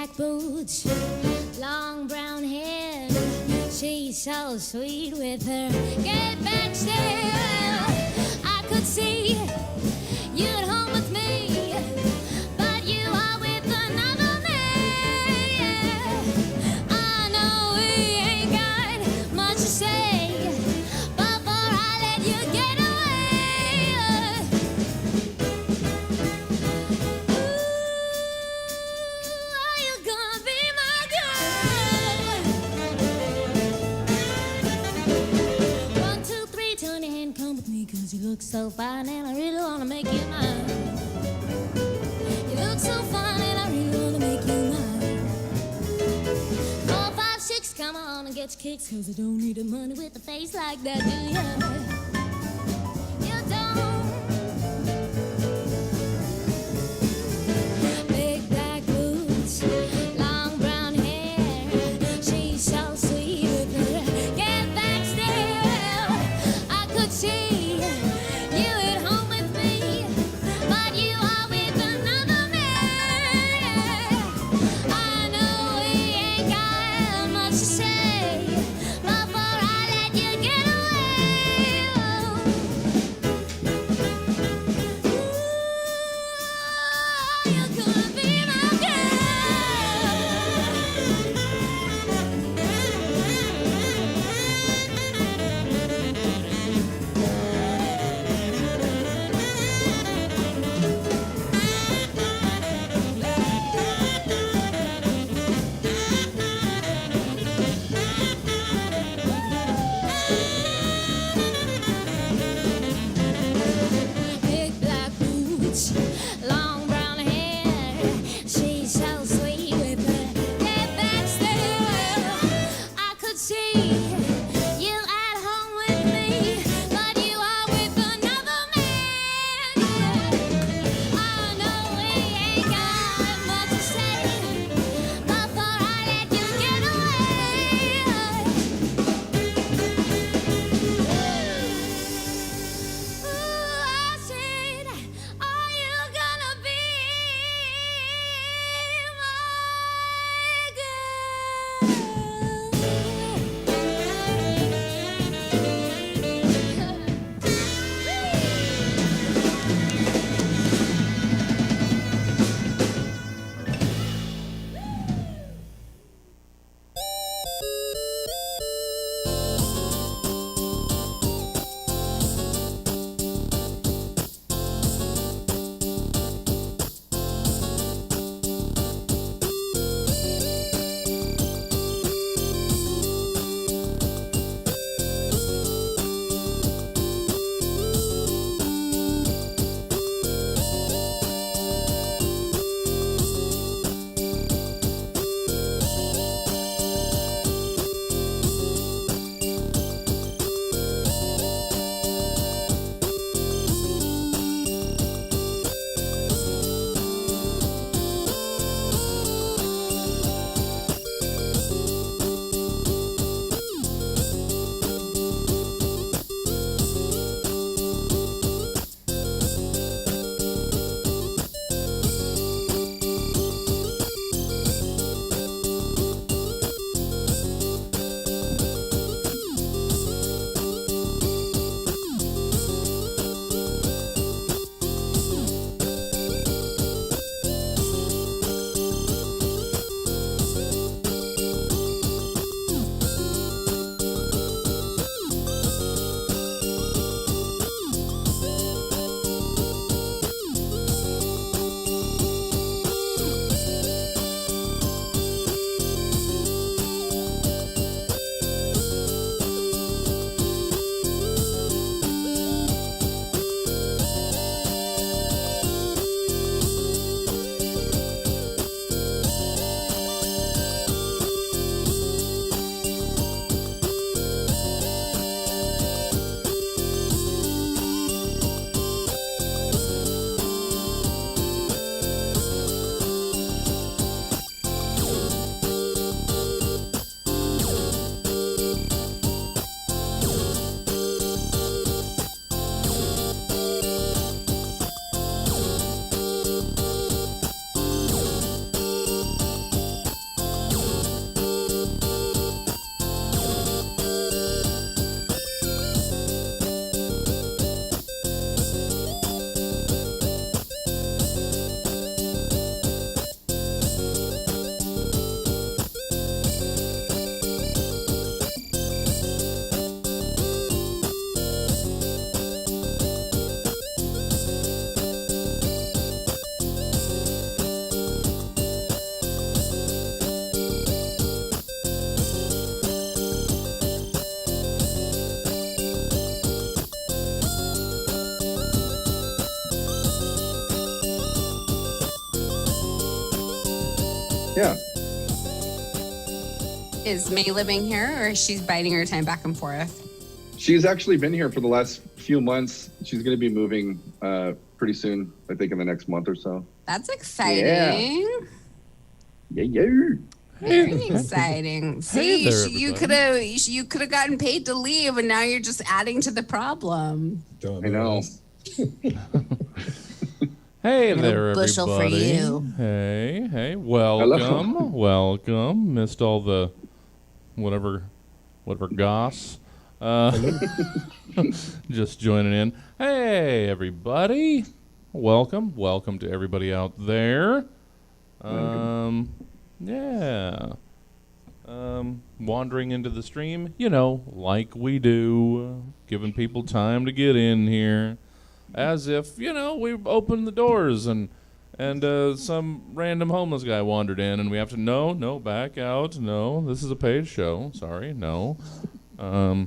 black boots, long brown hair. She's so sweet with her get back stare. I could see you at home with me, but you are with another man. I know we ain't got much to say, but before I let you get away, ooh, are you gonna be my girl? 1, 2, 3, turn your hand, come with me, 'cause you look so fine and I really wanna make you mine. You look so fine and I really wanna make you mine. 4, 5, 6, come on and get your kicks, 'cause I don't need the money with a face like that, do ya? You don't. Big black boots, long brown hair. She's so sweet with her get back stare. I could see you at home with me, but you are with another man. I know we ain't got much to say, but before I let you get away, ooh, you're gonna be my girl. Yeah. Is May living here, or is she biding her time back and forth? She's actually been here for the last few months. She's going to be moving pretty soon, I think in the next month or so. That's exciting. Yeah. Very exciting. See, there, you could have gotten paid to leave, and now you're just adding to the problem. I know. Hey there, bushel for everybody. you. Hey, welcome. Hello. Welcome. Missed all the whatever goss. Just joining in. Hey, everybody. Welcome to everybody out there. Yeah. Wandering into the stream, like we do, giving people time to get in here, as if, we've opened the doors and some random homeless guy wandered in and we have to, no, back out, no, this is a paid show, sorry, no. The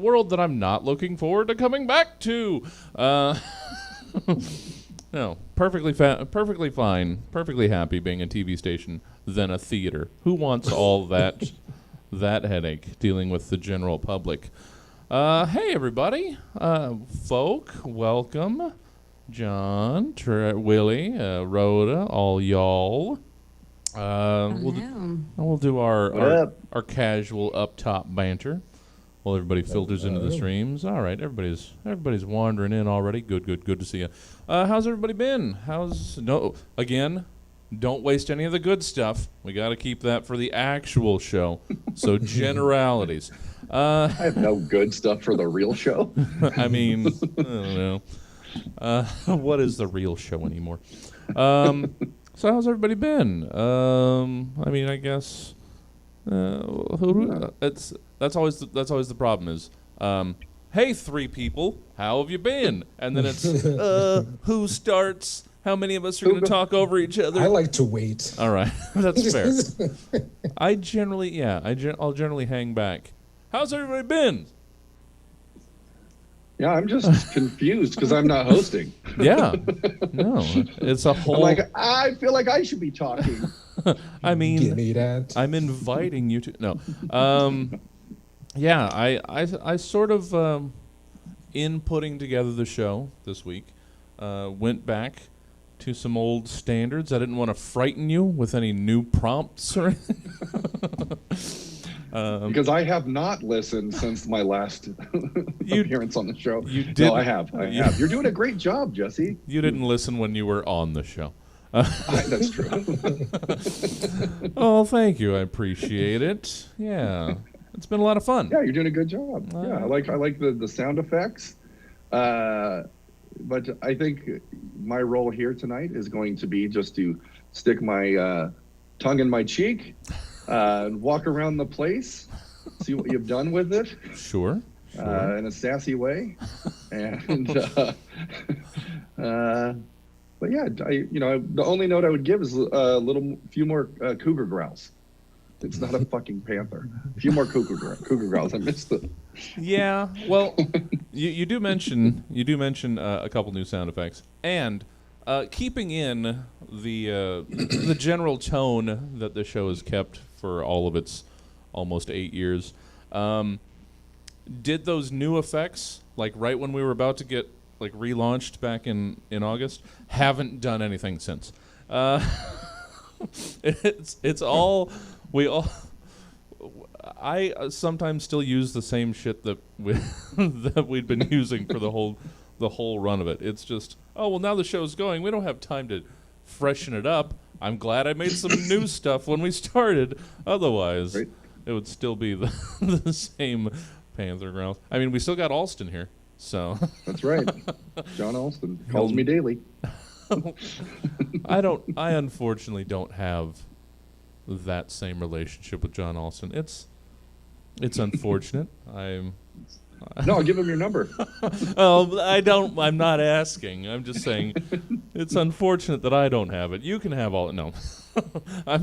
world that I'm not looking forward to coming back to. No, perfectly fine, perfectly happy being a TV station than a theater. Who wants all that headache dealing with the general public? Hey, everybody. Folk, welcome. John, Willie, Rhoda, all y'all. We'll do our casual up-top banter while everybody filters into the streams. All right, everybody's wandering in already. Good to see you. How's everybody been? Don't waste any of the good stuff. We got to keep that for the actual show. So generalities. I have no good stuff for the real show. I mean, I don't know. What is the real show anymore? So how's everybody been? I guess that's always the problem is, hey, three people, how have you been? And then it's who starts? How many of us are going to talk over each other? I like to wait. All right, that's fair. I'll generally hang back. How's everybody been? Yeah, I'm just confused because I'm not hosting. Yeah, no, it's a whole. I feel like I should be talking. I mean, give me that. I'm inviting you to. No, yeah, I sort of in putting together the show this week, went back to some old standards. I didn't want to frighten you with any new prompts or anything. Because I have not listened since my last appearance on the show. You did. No, I have. You're doing a great job, Jesse. You didn't listen when you were on the show. That's true. Oh, thank you. I appreciate it. Yeah, it's been a lot of fun. Yeah, you're doing a good job. Yeah, I like the sound effects. But I think my role here tonight is going to be just to stick my tongue in my cheek, walk around the place, see what you've done with it. Sure. In a sassy way, and but yeah, the only note I would give is a few more cougar growls. It's not a fucking panther. A few more cougar growls. I missed it. Yeah, well, you do mention a couple new sound effects, and keeping in the general tone that the show has kept for all of its almost 8 years. Did those new effects, like right when we were about to get like relaunched back in August, haven't done anything since. It's all we all. I sometimes still use the same shit that we'd been using for the whole run of it. It's just, oh well, now the show's going. We don't have time to freshen it up. I'm glad I made some new stuff when we started. Otherwise, right. It would still be the same panther growls. I mean, we still got Alston here, so. That's right. John Alston calls me daily. I unfortunately don't have that same relationship with John Alston. It's unfortunate. No, I'll give him your number. Oh, I'm not asking. I'm just saying it's unfortunate that I don't have it. You can have all. No.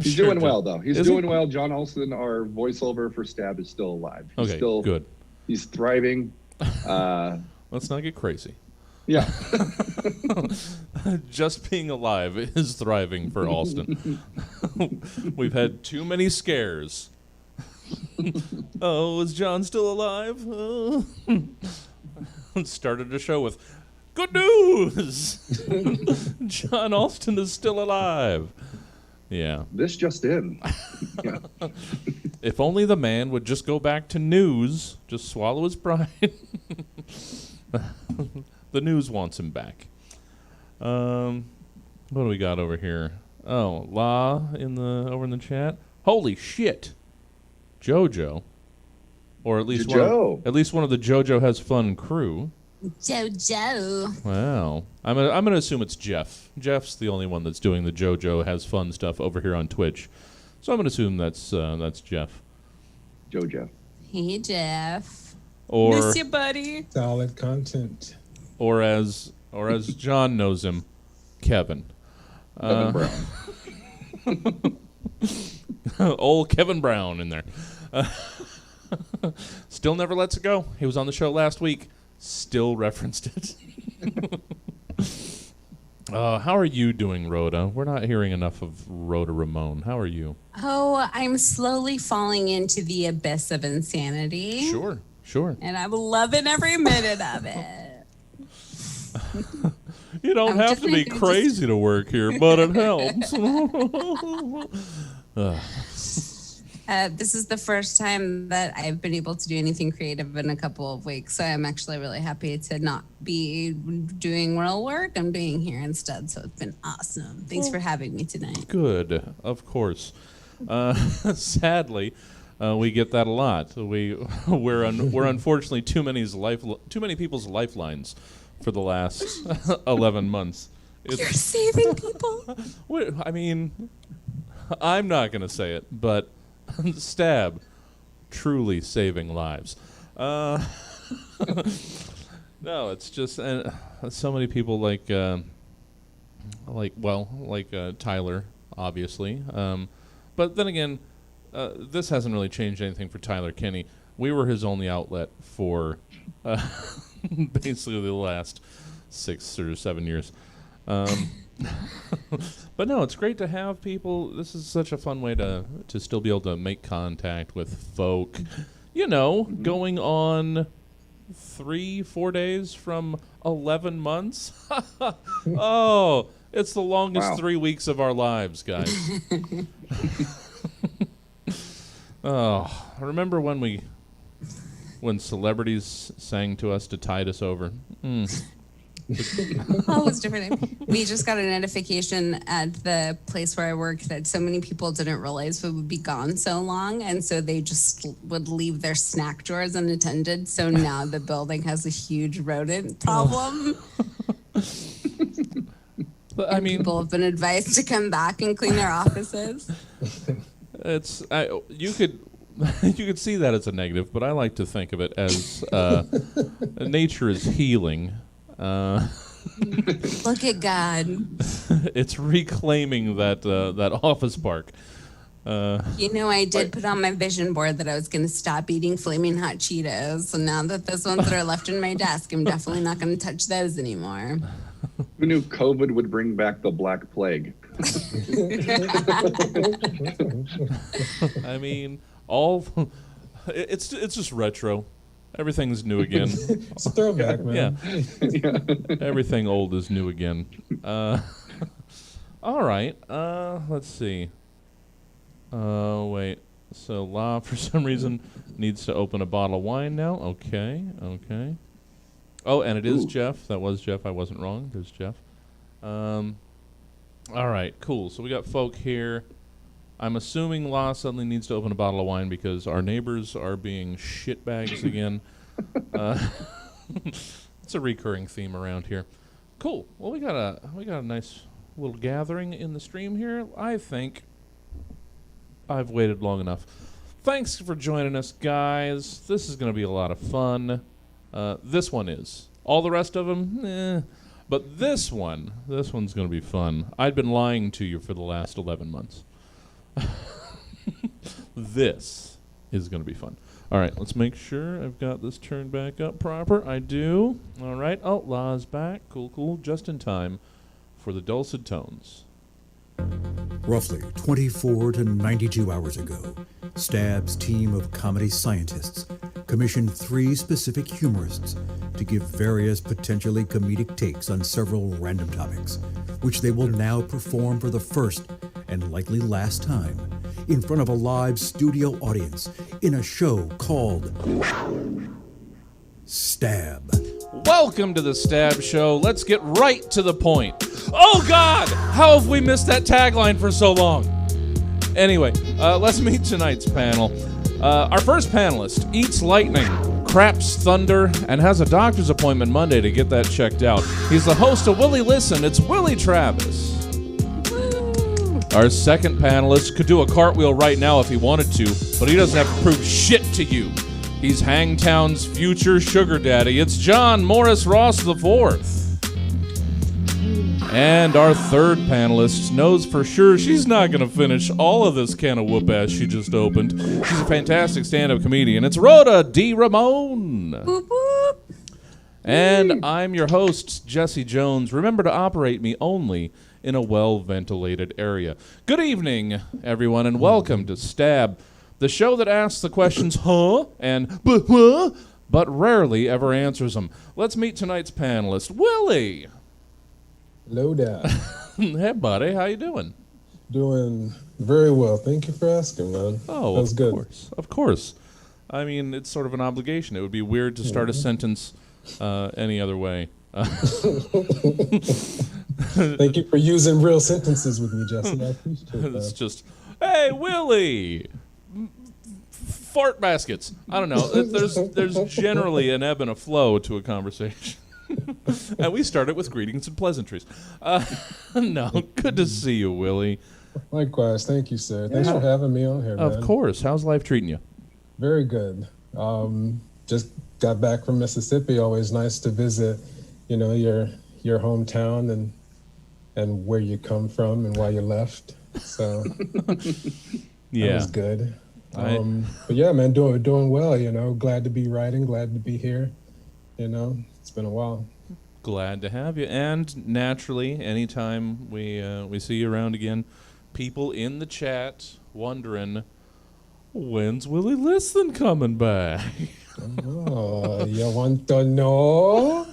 He's doing well, though. He's doing well. John Alston, our voiceover for Stab, is still alive. He's okay, good. He's thriving. Let's not get crazy. Yeah. Just being alive is thriving for Alston. We've had too many scares. Oh, is John still alive? Oh. Started a show with, good news! John Alston is still alive. Yeah. This just in. Yeah. If only the man would just go back to news, just swallow his pride. The news wants him back. What do we got over here? Oh, La over in the chat. Holy shit, JoJo, or at least one of the JoJo Has Fun crew. JoJo. Wow, I'm gonna assume it's Jeff. Jeff's the only one that's doing the JoJo Has Fun stuff over here on Twitch, so I'm gonna assume that's Jeff. JoJo. Hey, Jeff. Or miss you, buddy. Solid content. Or as John knows him, Kevin. Kevin Brown. Old Kevin Brown in there. Still never lets it go. He was on the show last week. Still referenced it. How are you doing, Rhoda? We're not hearing enough of Rhoda Ramone. How are you? Oh, I'm slowly falling into the abyss of insanity. Sure. And I'm loving every minute of it. You don't have to be crazy to work here, but it helps. This is the first time that I've been able to do anything creative in a couple of weeks, so I'm actually really happy to not be doing real work. I'm being here instead, so it's been awesome. Thanks for having me tonight. Good, of course. Sadly, we get that a lot. We're unfortunately too many people's lifelines for the last 11 months. You're saving people. I mean, I'm not gonna say it, but Stab, truly saving lives. No, it's just so many people like Tyler, obviously. But then again, this hasn't really changed anything for Tyler Kinney. We were his only outlet for basically the last 6 or 7 years. But no, it's great to have people. This is such a fun way to still be able to make contact with folk. You know, going on 3-4 days from 11 months. Oh, it's the longest 3 weeks of our lives, guys. Oh, remember when celebrities sang to us to tide us over? Oh, it's different. We just got a notification at the place where I work that so many people didn't realize we would be gone so long, and so they just would leave their snack drawers unattended. So now the building has a huge rodent problem. But, I mean, people have been advised to come back and clean their offices. You could see that as a negative, but I like to think of it as nature is healing. Look at God. It's reclaiming that office park. I did put on my vision board that I was going to stop eating flaming hot Cheetos. So now that those ones that are left in my desk, I'm definitely not going to touch those anymore. Who knew COVID would bring back the Black Plague? I mean, it's just retro. Everything's new again. It's a throwback, man. Yeah. Everything old is new again. All right. Let's see. Wait. So La, for some reason, needs to open a bottle of wine now. Okay. Oh, and it is Jeff. That was Jeff. I wasn't wrong. There's Jeff. All right. Cool. So we got folk here. I'm assuming La suddenly needs to open a bottle of wine because our neighbors are being shitbags again. It's a recurring theme around here. Cool. Well, we got a nice little gathering in the stream here. I think I've waited long enough. Thanks for joining us, guys. This is going to be a lot of fun. This one is. All the rest of them, but this one's going to be fun. I'd been lying to you for the last 11 months. This is going to be fun. All right, let's make sure I've got this turned back up proper. I do. All right. Oh, La's back. Cool, cool. Just in time for the dulcet tones. Roughly 24 to 92 hours ago, Stab's team of comedy scientists commissioned 3 specific humorists to give various potentially comedic takes on several random topics, which they will now perform for the first and likely last time in front of a live studio audience in a show called Stab. Welcome to the Stab Show. Let's get right to the point. Oh, God! How have we missed that tagline for so long? Anyway, let's meet tonight's panel. Our first panelist eats lightning, craps thunder, and has a doctor's appointment Monday to get that checked out. He's the host of Willie Listen. It's Willie Travis. Our second panelist could do a cartwheel right now if he wanted to, but he doesn't have to prove shit to you. He's Hangtown's future sugar daddy. It's John Morris Ross IV. And our third panelist knows for sure she's not going to finish all of this can of whoop-ass she just opened. She's a fantastic stand-up comedian. It's Rhoda D. Ramone. Boop, boop. And I'm your host, Jesse Jones. Remember to operate me only in a well-ventilated area. Good evening, everyone, and welcome to Stab, the show that asks the questions, huh, and huh, but rarely ever answers them. Let's meet tonight's panelist, Willie. Hello there. Hey, buddy, how you doing? Doing very well. Thank you for asking, man. Oh, that was good. Of course. I mean, it's sort of an obligation. It would be weird to start a sentence any other way. Thank you for using real sentences with me, Jesse. I appreciate that. It's just, hey, Willie, fart baskets. I don't know. There's generally an ebb and a flow to a conversation. And we start it with greetings and pleasantries. No, good to see you, Willie. Likewise. Thank you, sir. Thanks for having me on here, man. Of course. How's life treating you? Very good. Just got back from Mississippi. Always nice to visit, your hometown and where you come from and why you left. So Yeah. that was good. But yeah, man, doing well, glad to be writing, glad to be here. It's been a while. Glad to have you. And naturally, anytime we see you around again, people in the chat wondering, when's Willie Listen coming back? Oh, you want to know?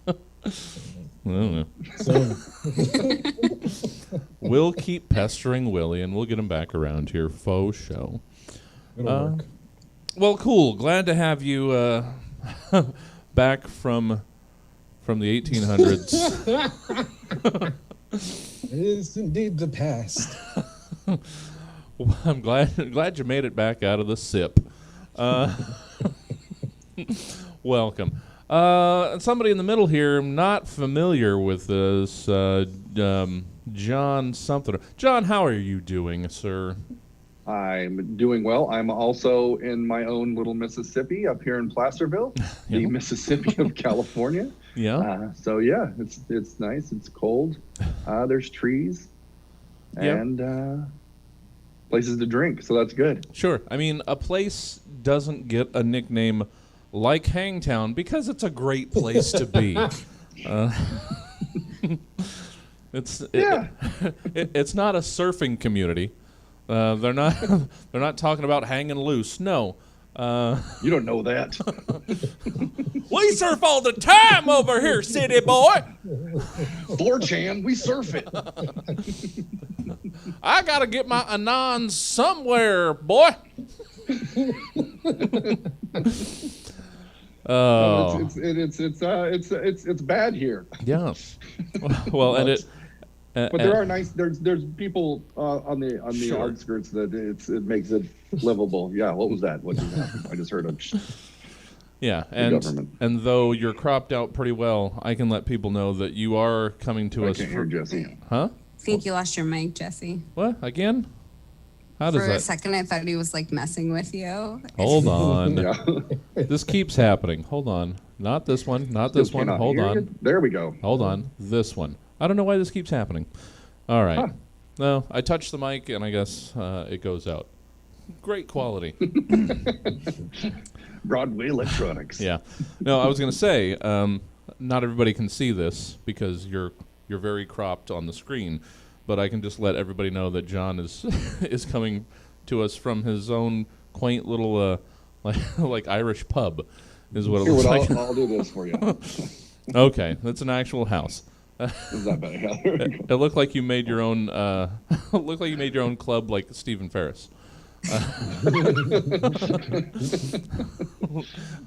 I don't know. So, We'll keep pestering Willie, and we'll get him back around here. Faux show. it'll work. Well, cool. Glad to have you back from the 1800s. It is indeed the past. I'm glad you made it back out of the SIP. Welcome. Somebody in the middle here, I'm not familiar with this, John something. John, how are you doing, sir? I'm doing well. I'm also in my own little Mississippi up here in Placerville, the Mississippi of California. Yeah. So yeah, it's nice. It's cold. There's trees and places to drink. So that's good. Sure. I mean, a place doesn't get a nickname like Hangtown because it's a great place to be. It's not a surfing community. They're not talking about hanging loose. No. You don't know that. We surf all the time over here, city boy. 4chan, we surf it. I gotta get my anons somewhere, boy. Oh, It's bad here. yeah. Well, and it. But there are nice. There's people on the Sure. outskirts that it makes it livable. Yeah. What was that? What just happened? I just heard a. Yeah, government. and though you're cropped out pretty well, I can let people know that you are coming to I us. can't hear Jesse. Huh? I think you lost your mic, Jesse. What again? How does For a that? second, I thought he was like messing with you. Hold on. Yeah. This keeps happening. Hold on. Not this one. Not this one. Cannot Hold hear on. you. There we go. Hold on. This one. I don't know why this keeps happening. All right. Huh. No, I touched the mic and I guess it goes out. Great quality. Broadway Electronics. Yeah. No, I was going to say, not everybody can see this because you're very cropped on the screen, but I can just let everybody know that John is is coming to us from his own quaint little like Irish pub, is what it Here, looks like. I'll do this for you. Okay, that's an actual house. Is that better? Yeah, there we go. It looked like you made your own. Looked like you made your own club, like Stephen Ferris.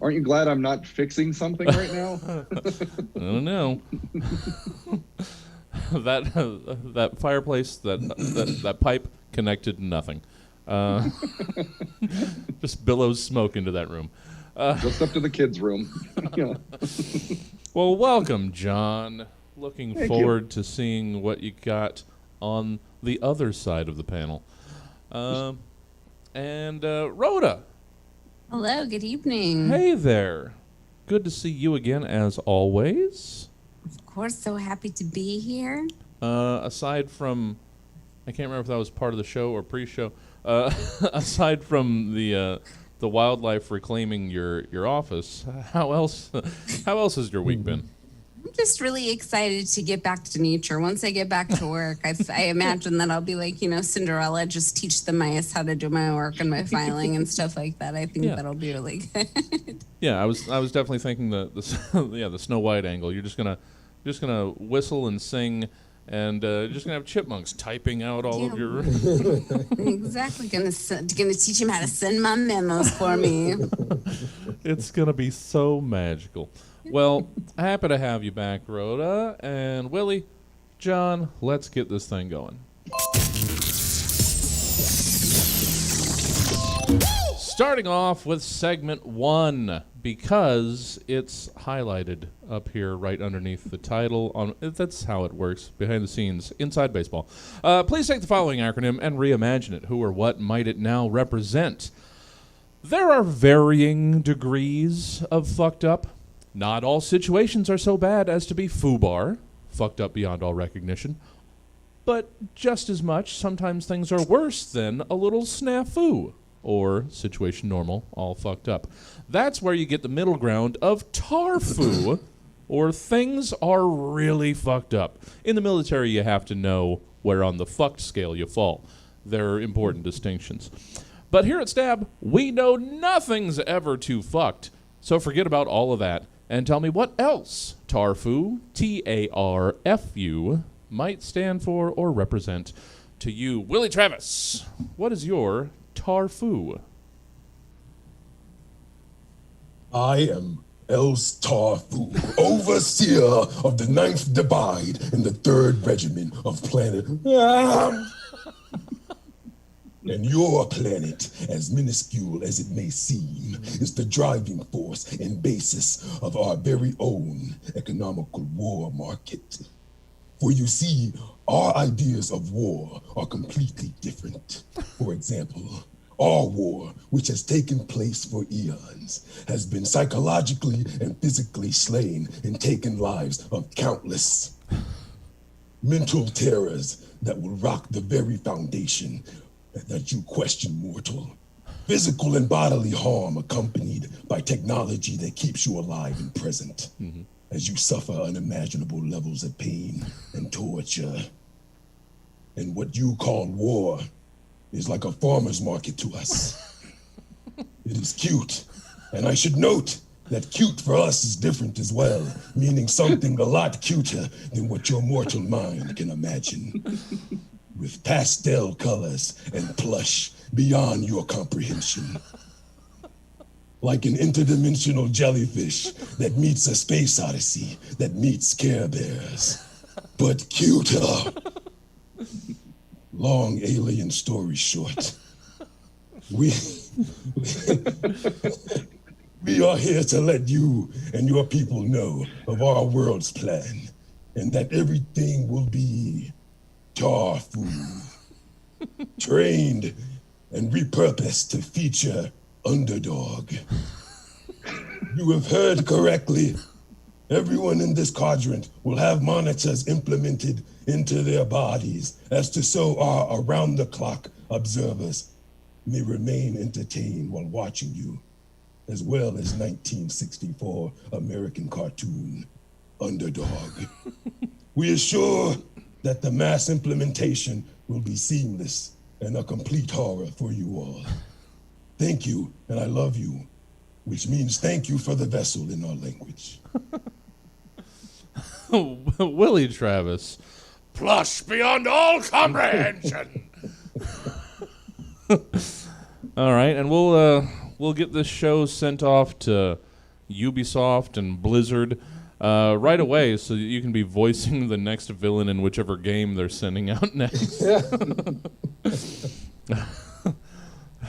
Aren't you glad I'm not fixing something right now? I don't know. that fireplace, that pipe connected to nothing. Just billows smoke into that room. Just up to the kids' room. Yeah. Well, welcome, John. Looking Thank forward to seeing what you got on the other side of the panel. And Rhoda. Hello, good evening. Hey there. Good to see you again, as always. Of course, so happy to be here. Aside from, I can't remember if that was part of the show or pre-show. Aside from the wildlife reclaiming your office, how else has your week been? I'm just really excited to get back to nature. Once I get back to work, I imagine that I'll be like, Cinderella, just teach the mice how to do my work and my filing and stuff like that. I think that'll be really good. Yeah, I was definitely thinking the Snow White angle. You're just gonna whistle and sing, and just gonna have chipmunks typing out all of your. Exactly, gonna teach him how to send my memos for me. It's gonna be so magical. Well, happy to have you back, Rhoda and Willie. John, let's get this thing going. Starting off with segment 1, because it's highlighted up here right underneath the title. That's how it works, behind the scenes, inside baseball. Please take the following acronym and reimagine it. Who or what might it now represent? There are varying degrees of fucked up. Not all situations are so bad as to be FUBAR, fucked up beyond all recognition. But just as much, sometimes things are worse than a little snafu, or situation normal, all fucked up. That's where you get the middle ground of TARFU, or things are really fucked up. In the military, you have to know where on the fucked scale you fall. There are important distinctions. But here at Stab, we know nothing's ever too fucked. So forget about all of that. And tell me what else TARFU, TARFU, might stand for or represent to you. Willie Travis, what is your TARFU? I am Els TARFU, overseer of the 9th Divide in the 3rd Regiment of Planet. And your planet, as minuscule as it may seem, is the driving force and basis of our very own economical war market. For you see, our ideas of war are completely different. For example, our war, which has taken place for eons, has been psychologically and physically slain and taken lives of countless mental terrors that will rock the very foundation that you question, mortal. Physical and bodily harm accompanied by technology that keeps you alive and present as you suffer unimaginable levels of pain and torture. And what you call war is like a farmer's market to us. It is cute, and I should note that cute for us is different as well, meaning something a lot cuter than what your mortal mind can imagine. With pastel colors and plush beyond your comprehension. Like an interdimensional jellyfish that meets a space odyssey that meets Care Bears, but cuter. Long alien story short, we are here to let you and your people know of our world's plan, and that everything will be TARFU, trained and repurposed to feature underdog. You have heard correctly. Everyone in this quadrant will have monitors implemented into their bodies, as to so are around-the-clock observers may remain entertained while watching you, as well as 1964 American cartoon Underdog. We assure that the mass implementation will be seamless and a complete horror for you all. Thank you, and I love you, which means thank you for the vessel in our language. Willie Travis. Plush beyond all comprehension. All right, and we'll get this show sent off to Ubisoft and Blizzard right away, so that you can be voicing the next villain in whichever game they're sending out next.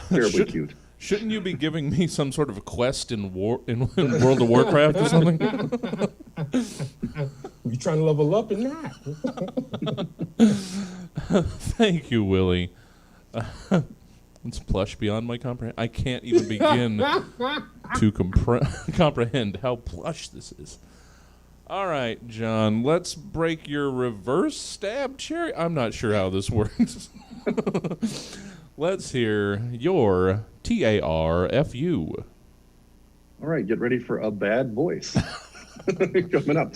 Terribly cute. Shouldn't you be giving me some sort of a quest in World of Warcraft or something? You trying to level up in that? Thank you, Willie. It's plush beyond my comprehension. I can't even begin to comprehend how plush this is. All right, John, let's break your reverse stab cherry. I'm not sure how this works. Let's hear your TARFU. All right, get ready for a bad voice. Coming up.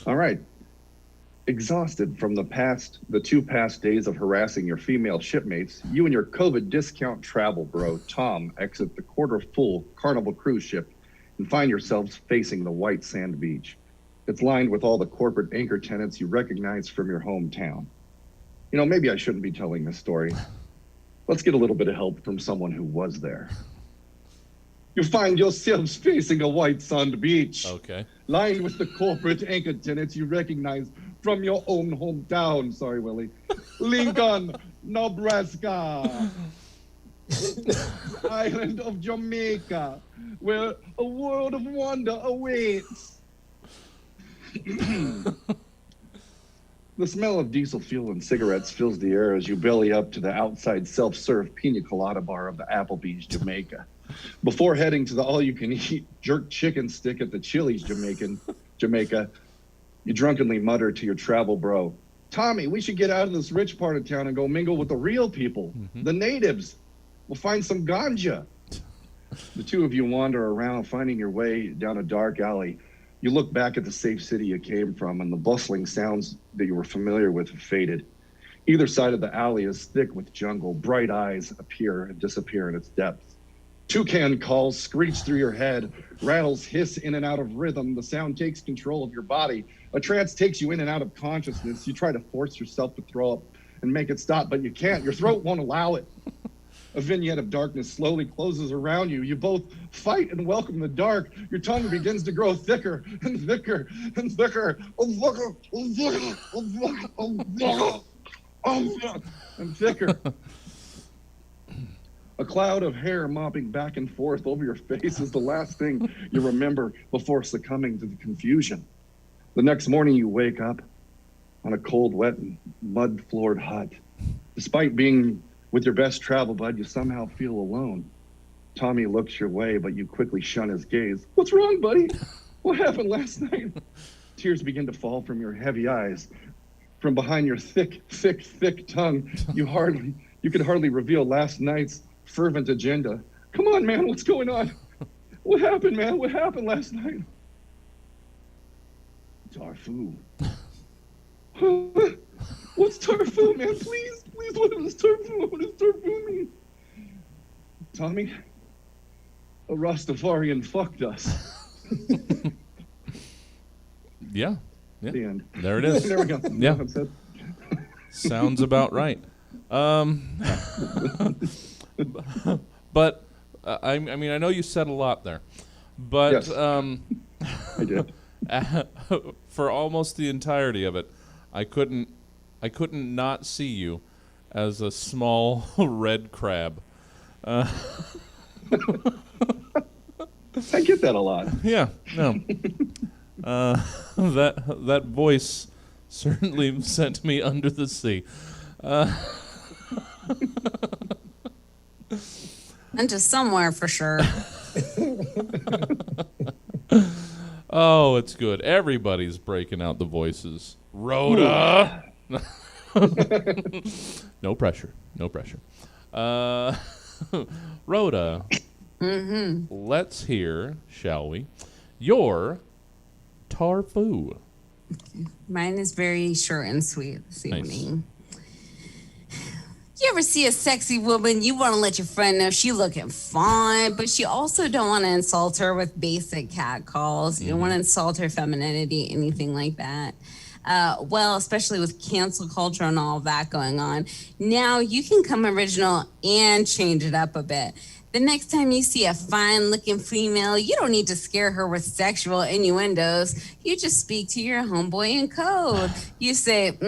All right. Exhausted from the 2 past days of harassing your female shipmates, you and your COVID discount travel bro, Tom, exit the quarter-full Carnival cruise ship and find yourselves facing the white sand beach. It's lined with all the corporate anchor tenants you recognize from your hometown. You know, maybe I shouldn't be telling this story. Let's get a little bit of help from someone who was there. You find yourselves facing a white sand beach. Okay. Lined with the corporate anchor tenants you recognize from your own hometown. Sorry, Willie. Lincoln, Nebraska. Island of Jamaica, where a world of wonder awaits. The smell of diesel fuel and cigarettes fills the air as you belly up to the outside self-serve pina colada bar of the Applebee's Jamaica. Before heading to the all-you-can-eat jerk chicken stick at the Chili's Jamaica, you drunkenly mutter to your travel bro, Tommy, we should get out of this rich part of town and go mingle with the real people, the natives. We'll find some ganja. The two of you wander around, finding your way down a dark alley. You look back at the safe city you came from, and the bustling sounds that you were familiar with have faded. Either side of the alley is thick with jungle. Bright eyes appear and disappear in its depths. Toucan calls screech through your head. Rattles hiss in and out of rhythm. The sound takes control of your body. A trance takes you in and out of consciousness. You try to force yourself to throw up and make it stop, but you can't. Your throat won't allow it. A vignette of darkness slowly closes around you. You both fight and welcome the dark. Your tongue begins to grow thicker and thicker and thicker and thicker. A cloud of hair mopping back and forth over your face is the last thing you remember before succumbing to the confusion. The next morning you wake up on a cold, wet, and mud-floored hut. Despite being with your best travel bud, you somehow feel alone. Tommy looks your way, but you quickly shun his gaze. What's wrong, buddy? What happened last night? Tears begin to fall from your heavy eyes. From behind your thick tongue, you could hardly reveal last night's fervent agenda. Come on, man, what's going on? What happened, man? What happened last night? TARFU. What's TARFU, man? Please, what is TARFU? What does TARFU mean? Tommy, a Rastafarian fucked us. Yeah. The end. There it is. There we go. Yeah. Sounds about right. But I mean, I know you said a lot there, but Yes. I did. For almost the entirety of it, I couldn't not see you as a small red crab. I get that a lot. Yeah, no. That voice certainly sent me under the sea. Into somewhere for sure. Oh, it's good. Everybody's breaking out the voices. Rhoda! No pressure. No pressure. Rhoda, let's hear, shall we, your TARFU. Mine is very short and sweet this Nice. evening. You ever see a sexy woman, you want to let your friend know she looking fine, but you also don't want to insult her with basic cat calls. You don't want to insult her femininity, anything like that. Well, especially with cancel culture and all of that going on. Now you can come original and change it up a bit. The next time you see a fine-looking female, you don't need to scare her with sexual innuendos. You just speak to your homeboy in code. You say,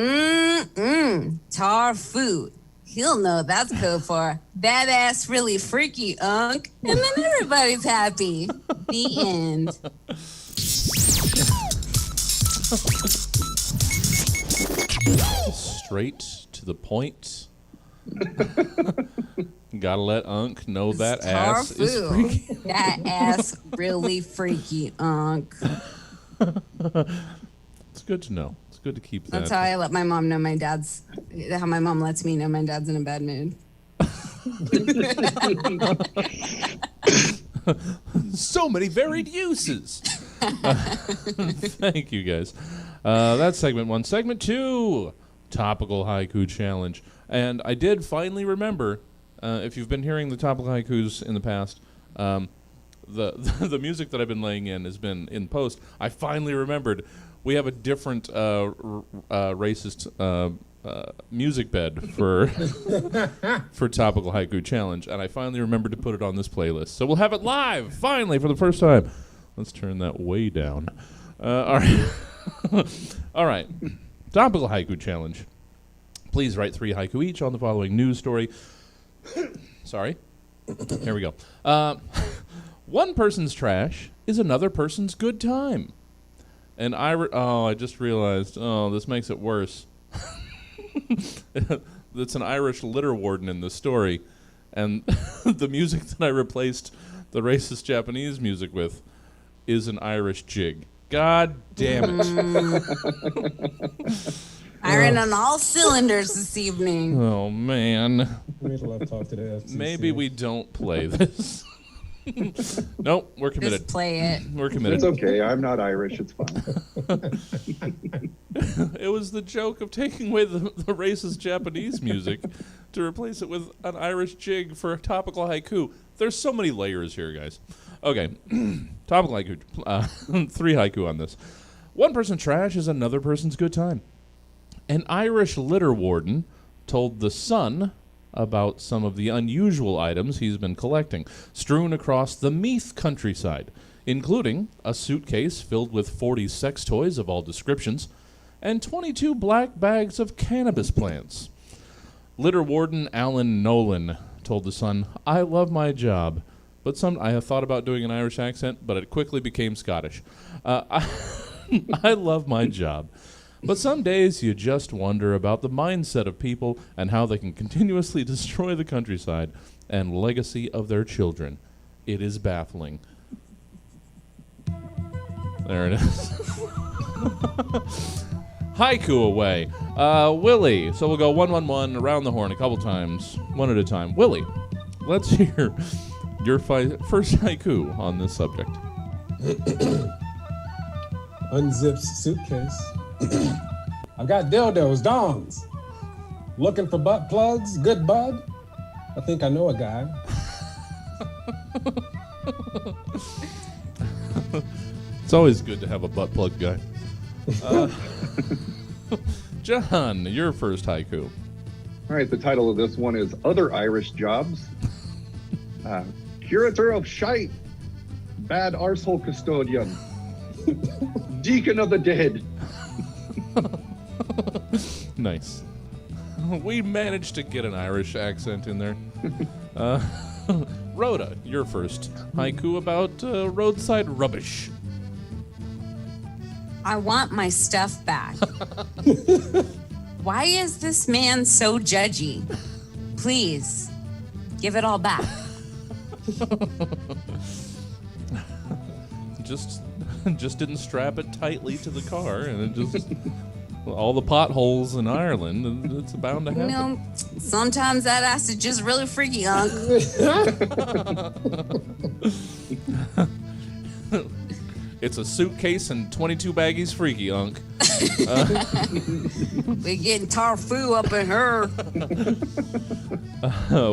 TARFU. He'll know that's code for that ass really freaky, unk. And then everybody's happy. The end. Straight to the point. Gotta let Unk know that ass is TARFU. freaky. That ass really freaky, unk. It's good to know. It's good to keep that. That's how I let my mom know how my mom lets me know my dad's in a bad mood. So many varied uses. Thank you, guys. That's segment 1. Segment 2, topical haiku challenge. And I did finally remember, if you've been hearing the topical haikus in the past, the music that I've been laying in has been in post. I finally remembered we have a different racist music bed for for topical haiku challenge, and I finally remembered to put it on this playlist. So we'll have it live finally for the first time. Let's turn that way down. All right, all right. Topical haiku challenge. Please write 3 haiku each on the following news story. Sorry. Here we go. One person's trash is another person's good time. And I just realized, this makes it worse. It's an Irish litter warden in the story. And the music that I replaced the racist Japanese music with is an Irish jig. God damn it. Iron on all cylinders this evening. Oh, man. We need to let talk to the FCC. Maybe we don't play this. Nope, we're committed. Just play it. We're committed. It's okay. I'm not Irish. It's fine. It was the joke of taking away the racist Japanese music to replace it with an Irish jig for a topical haiku. There's so many layers here, guys. Okay, topical haiku. 3 haiku on this. One person's trash is another person's good time. An Irish litter warden told The Sun about some of the unusual items he's been collecting, strewn across the Meath countryside, including a suitcase filled with 40 sex toys of all descriptions and 22 black bags of cannabis plants. Litter warden Alan Nolan told The Sun, "I love my job, but I have thought about doing an Irish accent, but it quickly became Scottish. I love my job. But some days you just wonder about the mindset of people and how they can continuously destroy the countryside and legacy of their children. It is baffling." There it is. Haiku away. Willie. So we'll go 1-1-1 around the horn a couple times, one at a time. Willie, let's hear your first haiku on this subject. Unzips suitcase. I've got dildos, dongs. Looking for butt plugs? Good bud? I think I know a guy. It's always good to have a butt plug guy. John, your first haiku. All right, the title of this one is Other Irish Jobs. Curator of Shite, Bad Arsehole Custodian, Deacon of the Dead. Nice. We managed to get an Irish accent in there. Rhoda, your first haiku about roadside rubbish. I want my stuff back. Why is this man so judgy? Please, give it all back. Just didn't strap it tightly to the car, and it just all the potholes in Ireland, it's bound to You happen. know, sometimes that ass is just really freaky, Unc. It's a suitcase and 22 baggies freaky, Unc. We getting TARFU up in her.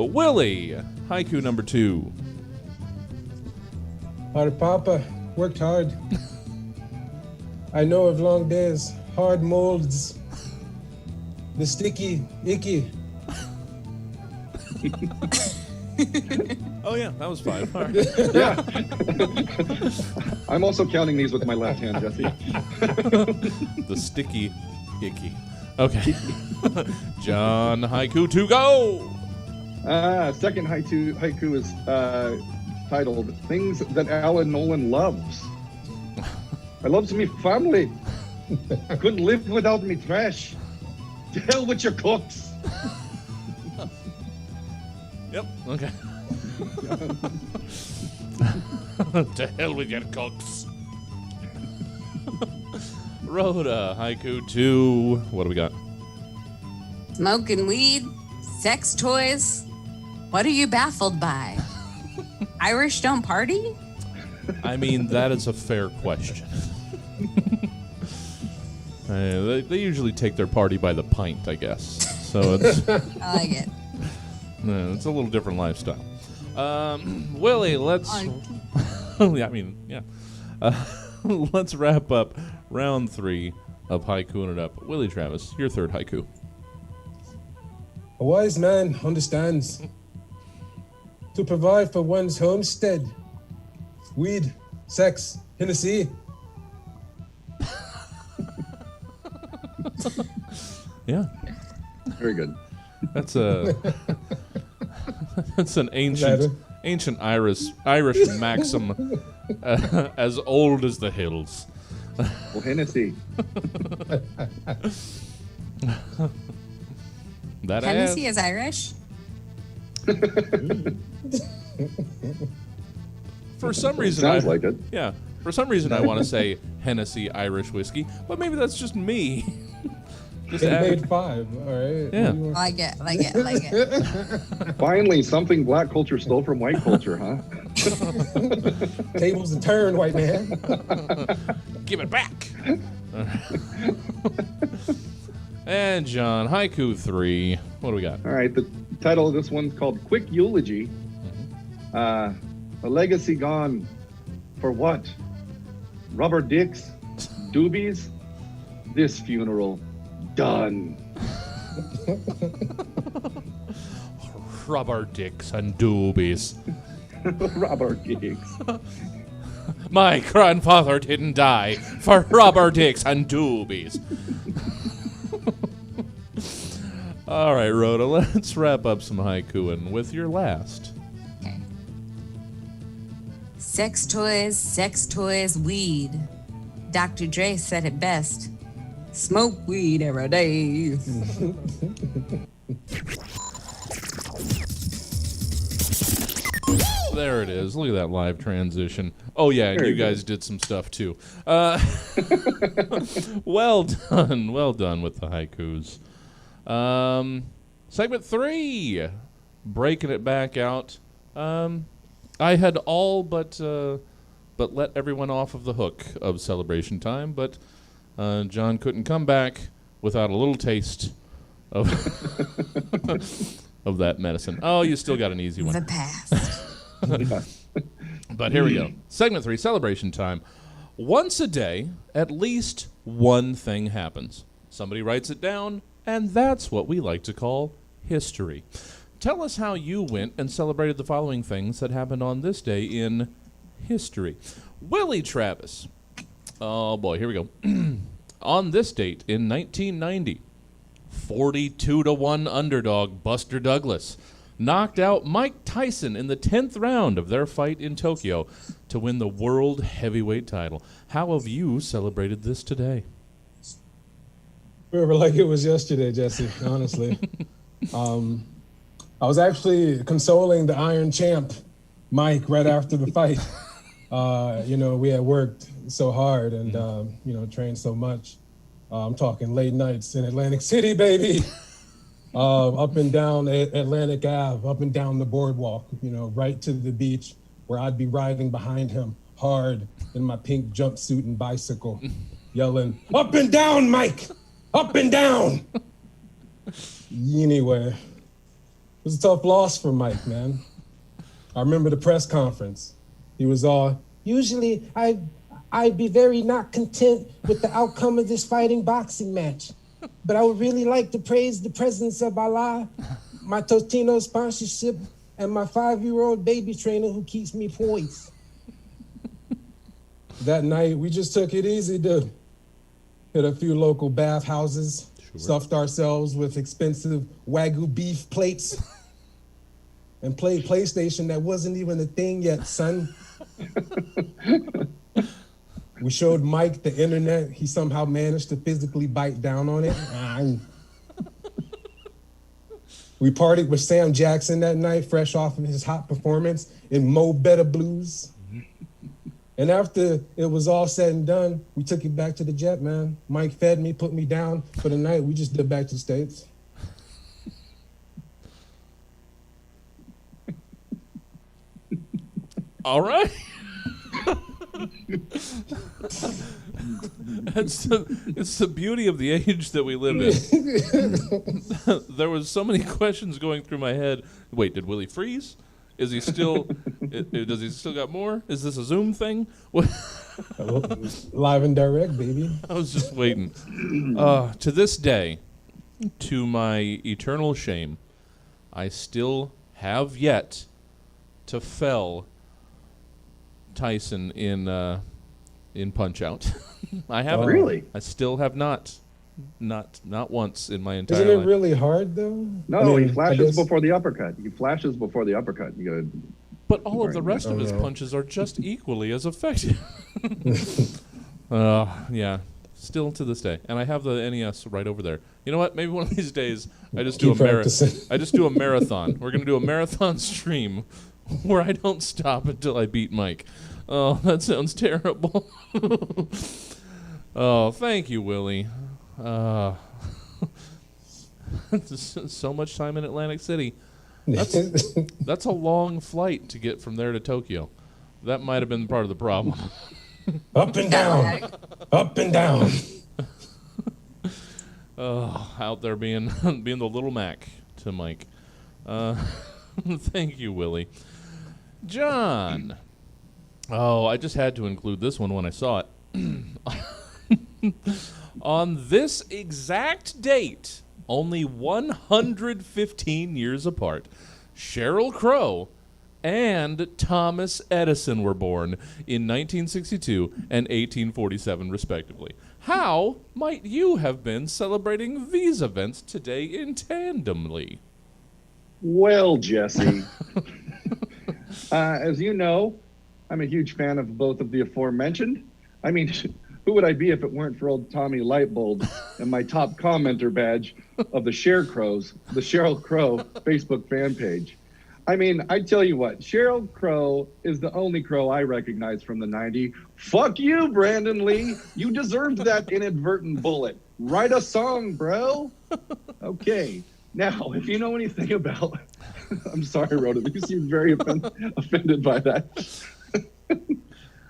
Willie, haiku number 2. Hard Papa, worked hard. I know of long days, hard molds, the sticky, icky. Oh, yeah, that was 5. All right. Yeah. I'm also counting these with my left hand, Jesse. The sticky, icky. Okay. John, haiku 2, go! Second haiku is titled Things That Alan Nolan Loves. I loves me family. I couldn't live without me trash. To hell with your cooks. Yep, okay. To hell with your cooks. Rhoda, haiku 2. What do we got? Smoking weed, sex toys. What are you baffled by? Irish don't party? I mean, that is a fair question. They usually take their party by the pint, I guess. So it's I like it. it's a little different lifestyle. Willie, let's. I mean, yeah. Let's wrap up round 3 of Haikuing It Up. Willie Travis, your third haiku. A wise man understands to provide for one's homestead. Weed, sex, Hennessy. Yeah, Very good. that's a that's an ancient Irish maxim as old as the hills. Well, Hennessy. That Hennessy ass. is Irish? For some reason, Sounds like it. Yeah, for some reason I want to say Hennessy Irish whiskey, but maybe that's just me. Just It add- made 5, all right? Yeah. Like it. Finally, something black culture stole from white culture, huh? Tables and turn, white man. Give it back. And John, haiku 3. What do we got? All right, the title of this one's called Quick Eulogy. A legacy gone for what? Rubber dicks? Doobies? This funeral done. Rubber dicks and doobies. Rubber dicks. My grandfather didn't die for rubber dicks and doobies. All right, Rhoda, let's wrap up some haikuing with your last. Okay. Sex toys, weed. Dr. Dre said it best. Smoke weed every day. There it is. Look at that live transition. Oh, yeah, and Very you guys did some stuff, too. Well done. Well done with the haikus. Segment 3. Breaking it back out. I had all but let everyone off of the hook of celebration time, but John couldn't come back without a little taste of of that medicine. Oh, you still got an easy one. The past. But here we go. Segment 3, celebration time. Once a day, at least one thing happens. Somebody writes it down, and that's what we like to call history. Tell us how you went and celebrated the following things that happened on this day in history. Willie Travis. Oh, boy, here we go. On this date in 1990, 42-1 underdog Buster Douglas knocked out Mike Tyson in the 10th round of their fight in Tokyo to win the world heavyweight title. How have you celebrated this today? Remember like it was yesterday, Jesse, honestly. I was actually consoling the Iron Champ, Mike, right after the fight. We had worked so hard and, trained so much. I'm talking late nights in Atlantic City, baby. Up and down Atlantic Ave, up and down the boardwalk, right to the beach, where I'd be riding behind him hard in my pink jumpsuit and bicycle, yelling, "Up and down, Mike! Up and down!" Anyway, it was a tough loss for Mike, man. I remember the press conference. He was all, "Usually I'd be very not content with the outcome of this fighting boxing match. But I would really like to praise the presence of Allah, my Totino sponsorship, and my 5-year-old baby trainer who keeps me poised." That night, we just took it easy, dude. Hit a few local bathhouses, stuffed ourselves with expensive Wagyu beef plates, and played PlayStation that wasn't even a thing yet, son. We showed Mike the internet. He somehow managed to physically bite down on it. We partied with Sam Jackson that night, fresh off of his hot performance in Mo Better Blues. And after it was all said and done, we took it back to the jet, man. Mike fed me, put me down for the night. We just did back to the States. All right. It's the beauty of the age that we live in. There was so many questions going through my head. Wait, did Willie freeze? Is he still? Does he still got more? Is this a Zoom thing? What? Live and direct, baby. I was just waiting. To this day, to my eternal shame, I still have yet to fell Tyson in Punch-Out. I haven't. Really? I still have not once in my entire Isn't it life. really hard though? No, he flashes before the uppercut. He flashes before the uppercut. You gotta. But all of the rest of his punches are just equally as effective. Yeah, still to this day, and I have the NES right over there. You know what? Maybe one of these days I just do I just do a marathon. We're gonna do a marathon stream where I don't stop until I beat Mike. Oh, that sounds terrible. Oh, thank you, Willie. So much time in Atlantic City. That's a long flight to get from there to Tokyo. That might have been part of the problem. Up and down. Up and down. Oh, out there being the little Mac to Mike. Thank you, Willie. John. Oh, I just had to include this one when I saw it. On this exact date, only 115 years apart, Cheryl Crow and Thomas Edison were born in 1962 and 1847, respectively. How might you have been celebrating these events today in tandemly? Well, Jesse, as you know, I'm a huge fan of both of the aforementioned. I mean, who would I be if it weren't for old Tommy Lightbulb and my top commenter badge of the Cheryl Crow Facebook fan page? I mean, I tell you what, Cheryl Crow is the only Crow I recognize from the 90s. Fuck you, Brandon Lee. You deserved that inadvertent bullet. Write a song, bro. Okay. Now, if you know anything about... I'm sorry, Rhoda. You seem very offended by that.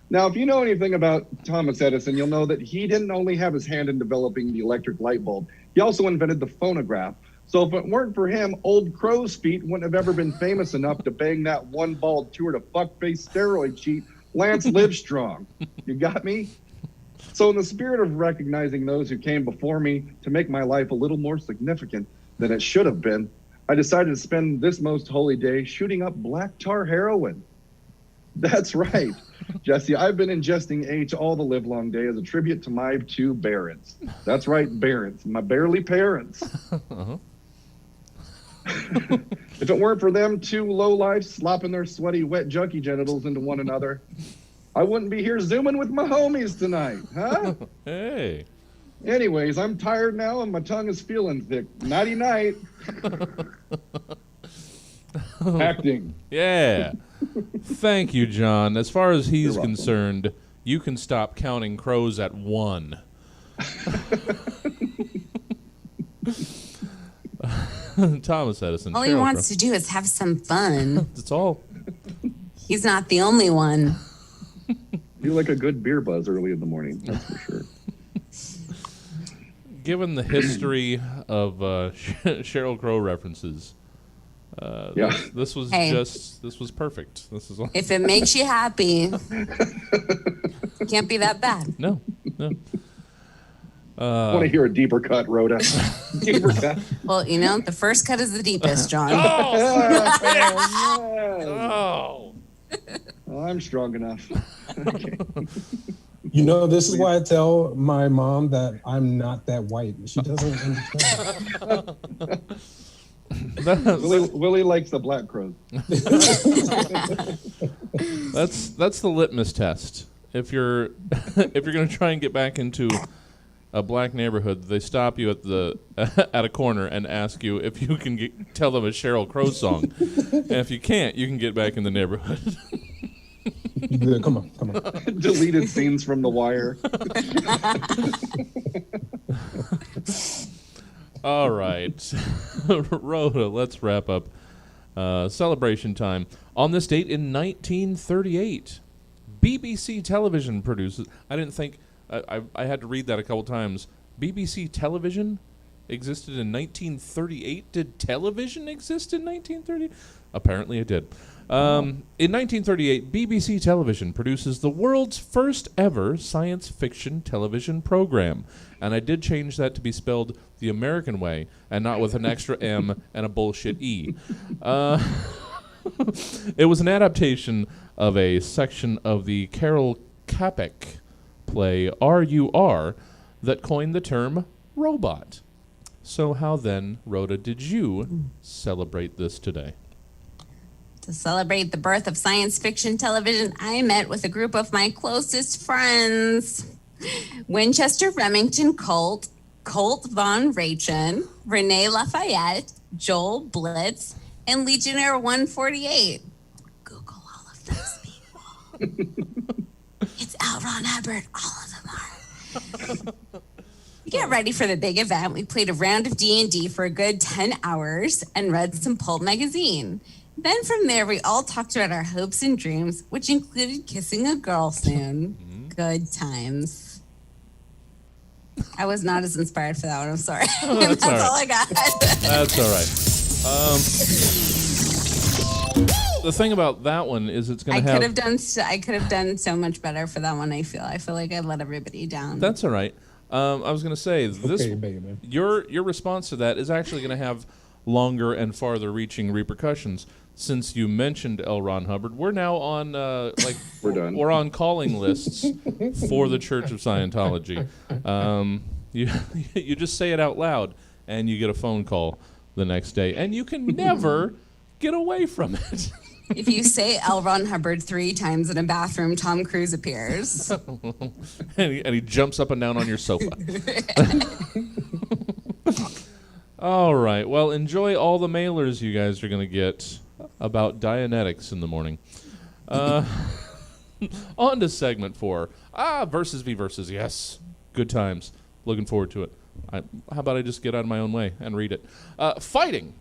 Now, if you know anything about Thomas Edison, you'll know that he didn't only have his hand in developing the electric light bulb, he also invented the phonograph. So if it weren't for him, old Crow's feet wouldn't have ever been famous enough to bang that one bald tour to fuckface steroid cheat, Lance Livestrong. You got me? So in the spirit of recognizing those who came before me to make my life a little more significant than it should have been, I decided to spend this most holy day shooting up black tar heroin. That's right, Jesse. I've been ingesting H all the livelong day as a tribute to my two parents. That's right, parents, my barely parents. Uh-huh. If it weren't for them two lowlifes slopping their sweaty, wet, junky genitals into one another, I wouldn't be here zooming with my homies tonight, huh? Hey. Anyways, I'm tired now and my tongue is feeling thick. Nighty night. Acting. Yeah. Thank you, John. As far as he's concerned, you can stop counting crows at 1. Thomas Edison. All he Cheryl wants to do is have some fun. That's all. He's not the only one. You like a good beer buzz early in the morning, that's for sure. Given the history of Cheryl Crow references, Yeah. this was Hey. this was perfect. This is all. If it makes you happy, can't be that bad. No. I want to hear a deeper cut, Rhoda. Deeper cut. Well, the first cut is the deepest, John. Oh. Well, I'm strong enough. Okay. This is why I tell my mom that I'm not that white. She doesn't understand. Willie likes the black crows. That's the litmus test. If you're going to try and get back into a black neighborhood, they stop you at a corner and ask you if you can tell them a Sheryl Crow song, and if you can't, you can get back in the neighborhood. Good. Come on. Deleted scenes from The Wire. All right, Rhoda, let's wrap up celebration time. On this date in 1938, BBC television produces. I didn't think. I had to read that a couple times. BBC television existed in 1938. Did television exist in 1930? Apparently it did. In 1938, BBC television produces the world's first ever science fiction television program. And I did change that to be spelled the American way and not with an extra M and a bullshit E. It was an adaptation of a section of the Carol Capek play R.U.R. that coined the term robot. So how then, Rhoda, did you celebrate this today? To celebrate the birth of science fiction television, I met with a group of my closest friends. Winchester Remington Colt Von Raichen, Renee Lafayette, Joel Blitz, and Legionnaire 148. Google all of those people. It's L. Ron Hubbard. All of them are. To get ready for the big event, we played a round of D&D for a good 10 hours and read some pulp magazine. Then from there, we all talked about our hopes and dreams, which included kissing a girl soon. Good times. I was not as inspired for that one. I'm sorry. That's all I got. That's all right. The thing about that one is it's going to have... I could have done so much better for that one. I feel like I let everybody down. That's all right. I was going to say this. Okay, baby. Your response to that is actually going to have longer and farther-reaching repercussions. Since you mentioned L. Ron Hubbard, we're now on We're done. We're on calling lists for the Church of Scientology. You just say it out loud, and you get a phone call the next day, and you can never get away from it. If you say L. Ron Hubbard 3 times in a bathroom, Tom Cruise appears. and he jumps up and down on your sofa. All right. Well, enjoy all the mailers you guys are going to get about Dianetics in the morning. On to segment 4. Versus v versus. Yes. Good times. Looking forward to it. How about I just get out of my own way and read it? Fighting.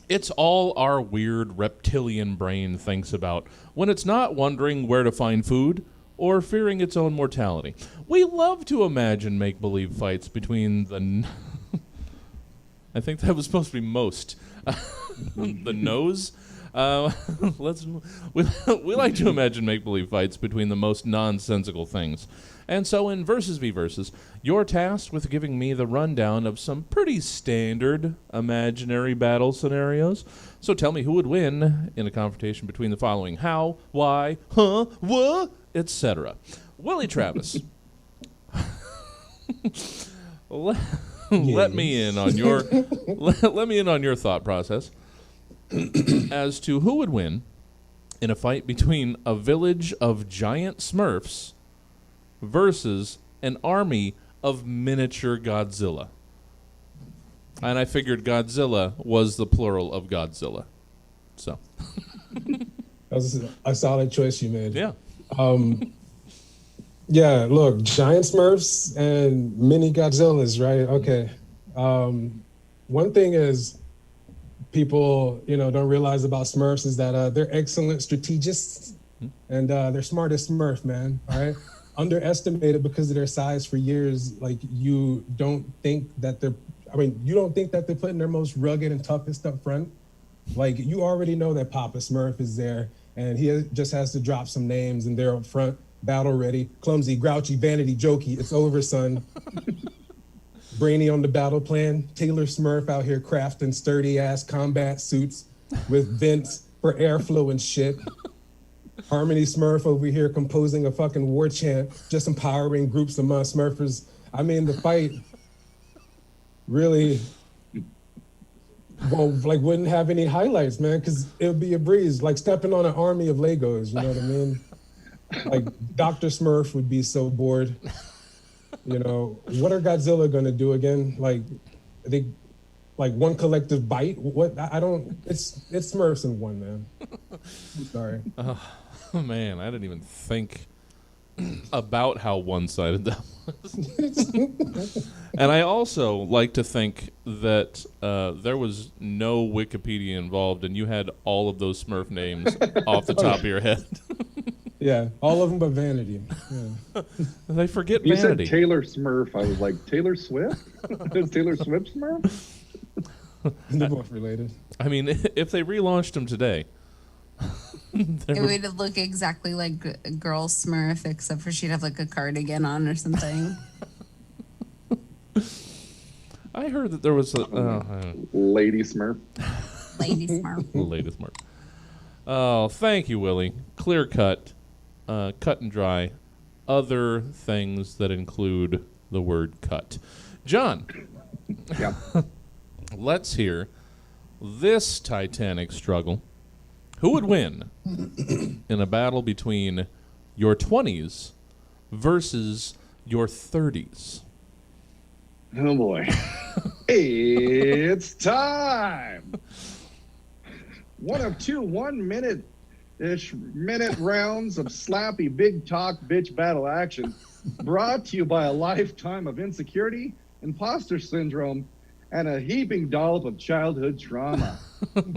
It's all our weird reptilian brain thinks about when it's not wondering where to find food or fearing its own mortality. We love to imagine make-believe fights between the... I think that was supposed to be most. The nose? We like to imagine make-believe fights between the most nonsensical things. And so in Versus v Versus, you're tasked with giving me the rundown of some pretty standard imaginary battle scenarios. So tell me who would win in a confrontation between the following: how, why, what, etc. Willie Travis. Let me in on your thought process as to who would win in a fight between a village of giant Smurfs versus an army of miniature Godzilla. And I figured Godzilla was the plural of Godzilla. So That was a solid choice you made. yeah. Yeah, look, giant Smurfs and mini Godzillas, right? Okay. One thing is people, don't realize about Smurfs is that they're excellent strategists and they're smart as Smurf, man. All right. Underestimated because of their size for years. Like you don't think that they're putting their most rugged and toughest up front. Like you already know that Papa Smurf is there and he just has to drop some names and they're up front, battle ready, clumsy, grouchy, vanity, jokey. It's over, son. Brainy on the battle plan. Taylor Smurf out here crafting sturdy ass combat suits with vents for airflow and shit. Harmony Smurf over here composing a fucking war chant, just empowering groups among Smurfers. I mean, the fight really wouldn't have any highlights, man, because it would be a breeze, like stepping on an army of Legos, you know what I mean? Like Dr. Smurf would be so bored. What are Godzilla gonna do again? Like one collective bite? What? I don't. It's Smurfs in one, man. I'm sorry. Oh man, I didn't even think about how one-sided that was. And I also like to think that there was no Wikipedia involved, and you had all of those Smurf names off the top of your head. Yeah, all of them but Vanity. Yeah. They forget you Vanity. You said Taylor Smurf. I was like, Taylor Swift? Is Taylor Swift Smurf? They're both related. I mean, if they relaunched him today, it would look exactly like a girl Smurf, except for she'd have like a cardigan on or something. I heard that there was a Lady Smurf. Lady Smurf. Lady Smurf. Oh, thank you, Willie. Clear cut, cut and dry. Other things that include the word cut. John. Yeah. Let's hear this titanic struggle. Who would win in a battle between your 20s versus your 30s? Oh boy. It's time. One of two 1 minute rounds of slappy big talk bitch battle action brought to you by a lifetime of insecurity, imposter syndrome, and a heaping dollop of childhood trauma.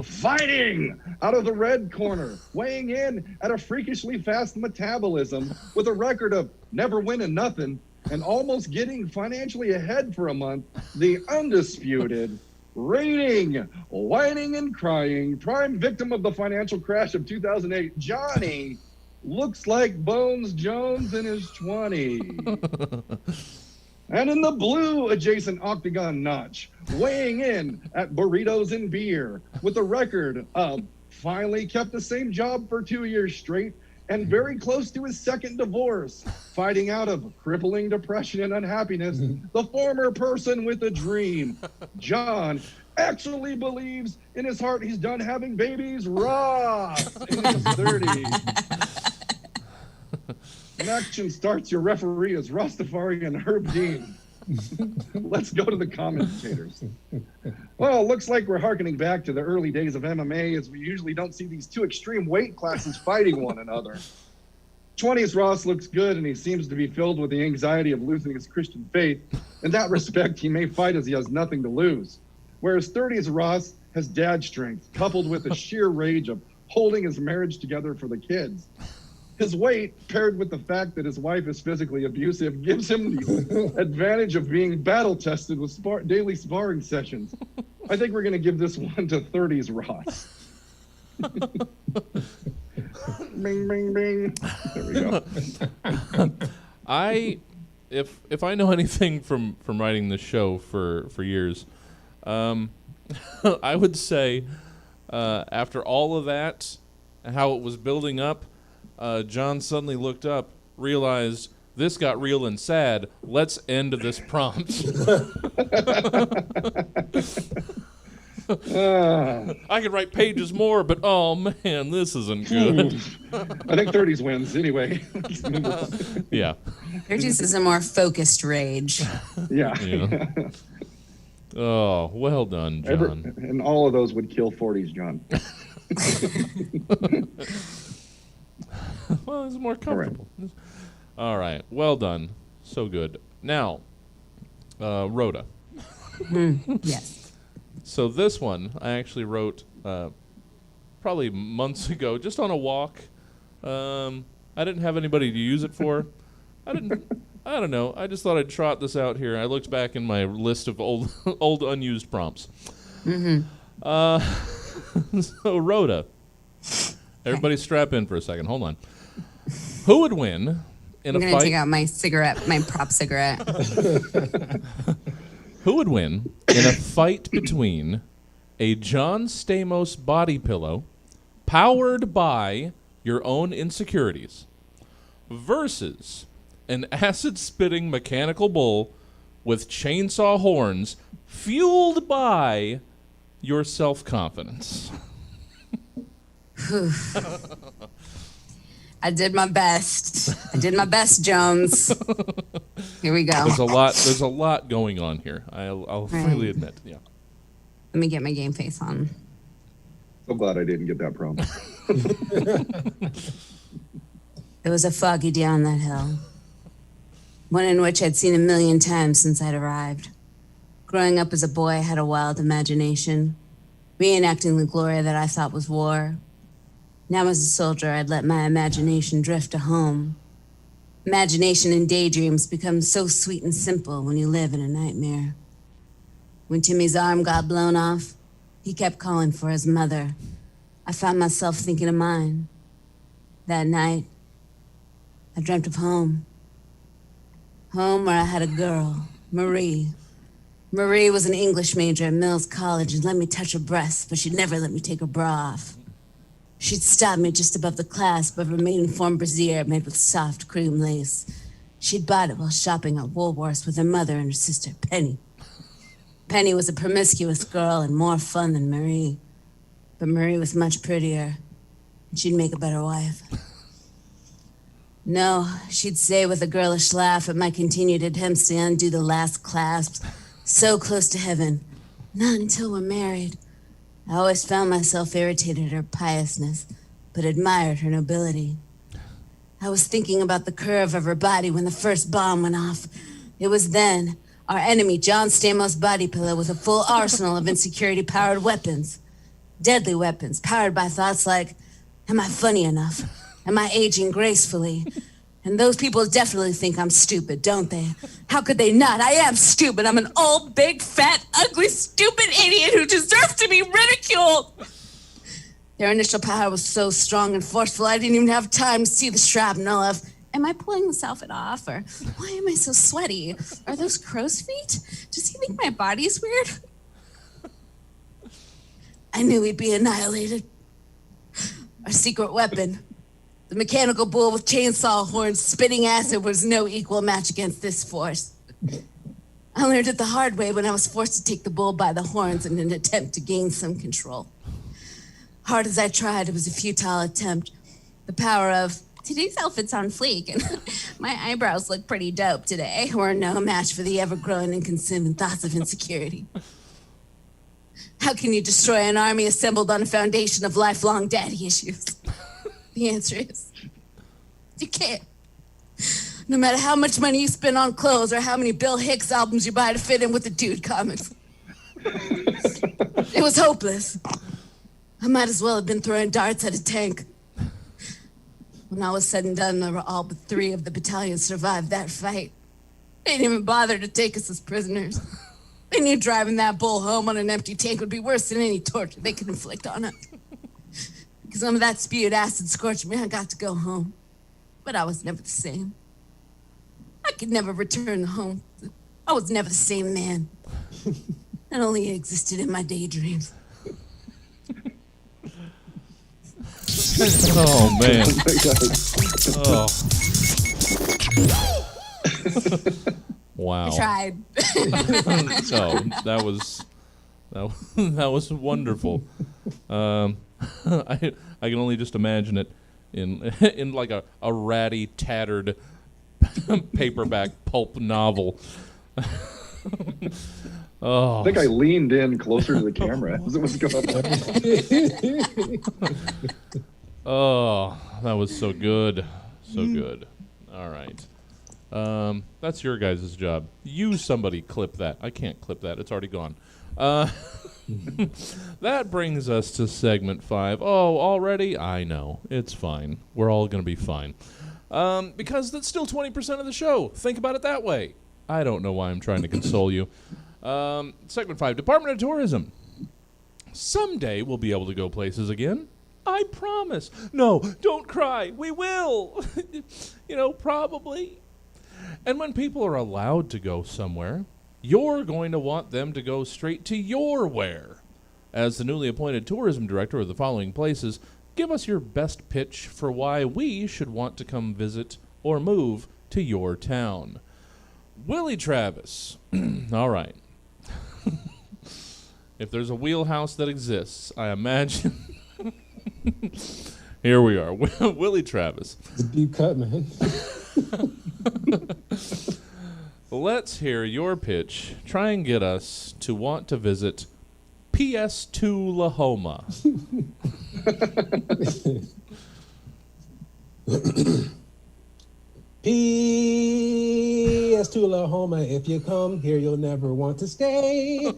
Fighting out of the red corner, weighing in at a freakishly fast metabolism with a record of never winning nothing and almost getting financially ahead for a month, the undisputed, reigning, whining and crying, prime victim of the financial crash of 2008, Johnny looks like Bones Jones in his 20s. And in the blue adjacent octagon notch, weighing in at burritos and beer with a record of finally kept the same job for 2 years straight and very close to his second divorce, fighting out of crippling depression and unhappiness, the former person with a dream, John, actually believes in his heart he's done having babies, Ross, in his 30s. Action starts. Your referee is Rastafari and Herb Dean. Let's go to the commentators. Well, it looks like we're hearkening back to the early days of MMA, as we usually don't see these two extreme weight classes fighting one another. 20s Ross looks good, and he seems to be filled with the anxiety of losing his Christian faith. In that respect, he may fight as he has nothing to lose. Whereas 30s Ross has dad strength, coupled with the sheer rage of holding his marriage together for the kids. His weight, paired with the fact that his wife is physically abusive, gives him the advantage of being battle-tested with daily sparring sessions. I think we're going to give this one to 30s Ross. Bing, bing, bing. There we go. If I know anything from writing this show for years, I would say after all of that, how it was building up, John suddenly looked up, realized this got real and sad. Let's end this prompt. I could write pages more, but oh man, this isn't good. I think 30s wins anyway. Yeah. 30s is a more focused rage. Yeah. Oh, well done, John. And all of those would kill 40s, John. Well, it's more comfortable. All right. Well done. So good. Now, Rhoda. Yes. So this one I actually wrote probably months ago, just on a walk. I didn't have anybody to use it for. I don't know. I just thought I'd trot this out here. I looked back in my list of old unused prompts. So Rhoda, everybody strap in for a second. Hold on. Who would win in I'm a going to fight? take out my cigarette, my prop cigarette. Who would win in a fight between a John Stamos body pillow powered by your own insecurities versus an acid-spitting mechanical bull with chainsaw horns fueled by your self-confidence? I did my best. Jones. Here we go. There's a lot going on here. I'll freely admit. Yeah. Let me get my game face on. So glad I didn't get that prompt. It was a foggy day on that hill, one in which I'd seen a million times since I'd arrived. Growing up as a boy, I had a wild imagination, reenacting the glory that I thought was war. Now as a soldier, I'd let my imagination drift to home. Imagination and daydreams become so sweet and simple when you live in a nightmare. When Timmy's arm got blown off, he kept calling for his mother. I found myself thinking of mine. That night, I dreamt of home. Home where I had a girl, Marie. Marie was an English major at Mills College and let me touch her breasts, but she'd never let me take her bra off. She'd stop me just above the clasp of her maiden-form brassiere made with soft cream lace. She'd bought it while shopping at Woolworths with her mother and her sister, Penny. Penny was a promiscuous girl and more fun than Marie. But Marie was much prettier, and she'd make a better wife. No, she'd say with a girlish laugh at my continued attempts to undo the last clasps, so close to heaven. Not until we're married. I always found myself irritated at her piousness, but admired her nobility. I was thinking about the curve of her body when the first bomb went off. It was then our enemy, John Stamos' body pillow, with a full arsenal of insecurity-powered weapons. Deadly weapons, powered by thoughts like, am I funny enough? Am I aging gracefully? And those people definitely think I'm stupid, don't they? How could they not? I am stupid. I'm an old, big, fat, ugly, stupid idiot who deserves to be ridiculed. Their initial power was so strong and forceful, I didn't even have time to see the shrapnel of, am I pulling this outfit off? Or why am I so sweaty? Are those crow's feet? Does he think my body's weird? I knew we'd be annihilated. Our secret weapon, the mechanical bull with chainsaw horns spitting acid, was no equal match against this force. I learned it the hard way when I was forced to take the bull by the horns in an attempt to gain some control. Hard as I tried, it was a futile attempt. The power of, today's outfit's on fleek, and my eyebrows look pretty dope today, were no match for the ever-growing and consuming thoughts of insecurity. How can you destroy an army assembled on a foundation of lifelong daddy issues? The answer is, you can't. No matter how much money you spend on clothes or how many Bill Hicks albums you buy to fit in with the Dude comics. It was hopeless. I might as well have been throwing darts at a tank. When all was said and done, there were all but 3 of the battalion survived that fight. They didn't even bother to take us as prisoners. They knew driving that bull home on an empty tank would be worse than any torture they could inflict on us. Because some of that spewed acid scorched me, I got to go home. But I was never the same. I could never return home. I was never the same man. It only existed in my daydreams. Oh, man. Oh. Wow. I tried. So that was wonderful. I can only just imagine it in like a ratty, tattered paperback pulp novel. Oh, I think I leaned in closer to the camera as it was going on. oh, that was so good, so good. All right. That's your guys' job. Somebody clip that. I can't clip that. It's already gone. That brings us to segment 5. Oh, already? I know. It's fine. We're all going to be fine. Because that's still 20% of the show. Think about it that way. I don't know why I'm trying to console you. Segment 5, Department of Tourism. Someday we'll be able to go places again. I promise. No, don't cry. We will. Probably. And when people are allowed to go somewhere, you're going to want them to go straight to your where. As the newly appointed tourism director of the following places, give us your best pitch for why we should want to come visit or move to your town. Willie Travis. All right. If there's a wheelhouse that exists, I imagine... Here we are. Willie Travis. It's a deep cut, man. Let's hear your pitch. Try and get us to want to visit PS2 Lahoma. PS2 Lahoma, if you come here, you'll never want to stay.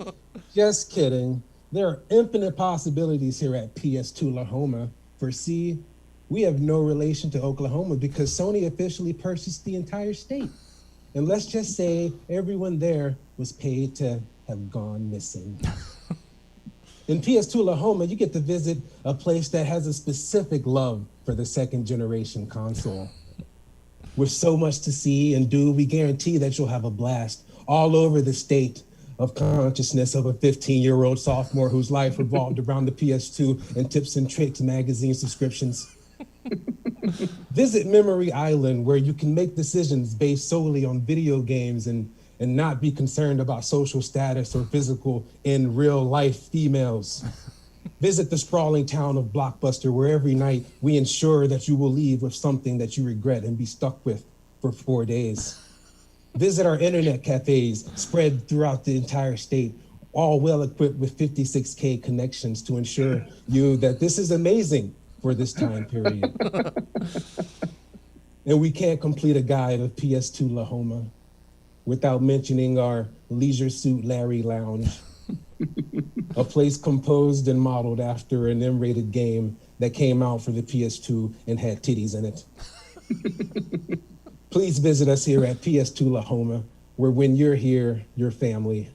Just kidding. There are infinite possibilities here at PS2 Lahoma. For see, we have no relation to Oklahoma because Sony officially purchased the entire state. And let's just say everyone there was paid to have gone missing. In PS2 Lahoma, you get to visit a place that has a specific love for the second generation console. With so much to see and do, we guarantee that you'll have a blast all over the state of consciousness of a 15-year-old sophomore whose life revolved around the PS2 and Tips and Tricks magazine subscriptions. Visit Memory Island, where you can make decisions based solely on video games and not be concerned about social status or physical in real life females. Visit the sprawling town of Blockbuster, where every night we ensure that you will leave with something that you regret and be stuck with for 4 days. Visit our internet cafes spread throughout the entire state, all well equipped with 56K connections to ensure you that this is amazing for this time period. And we can't complete a guide of PS2 Lahoma without mentioning our Leisure Suit Larry Lounge, a place composed and modeled after an M-rated game that came out for the PS2 and had titties in it. Please visit us here at PS2 Lahoma, where when you're here, your family.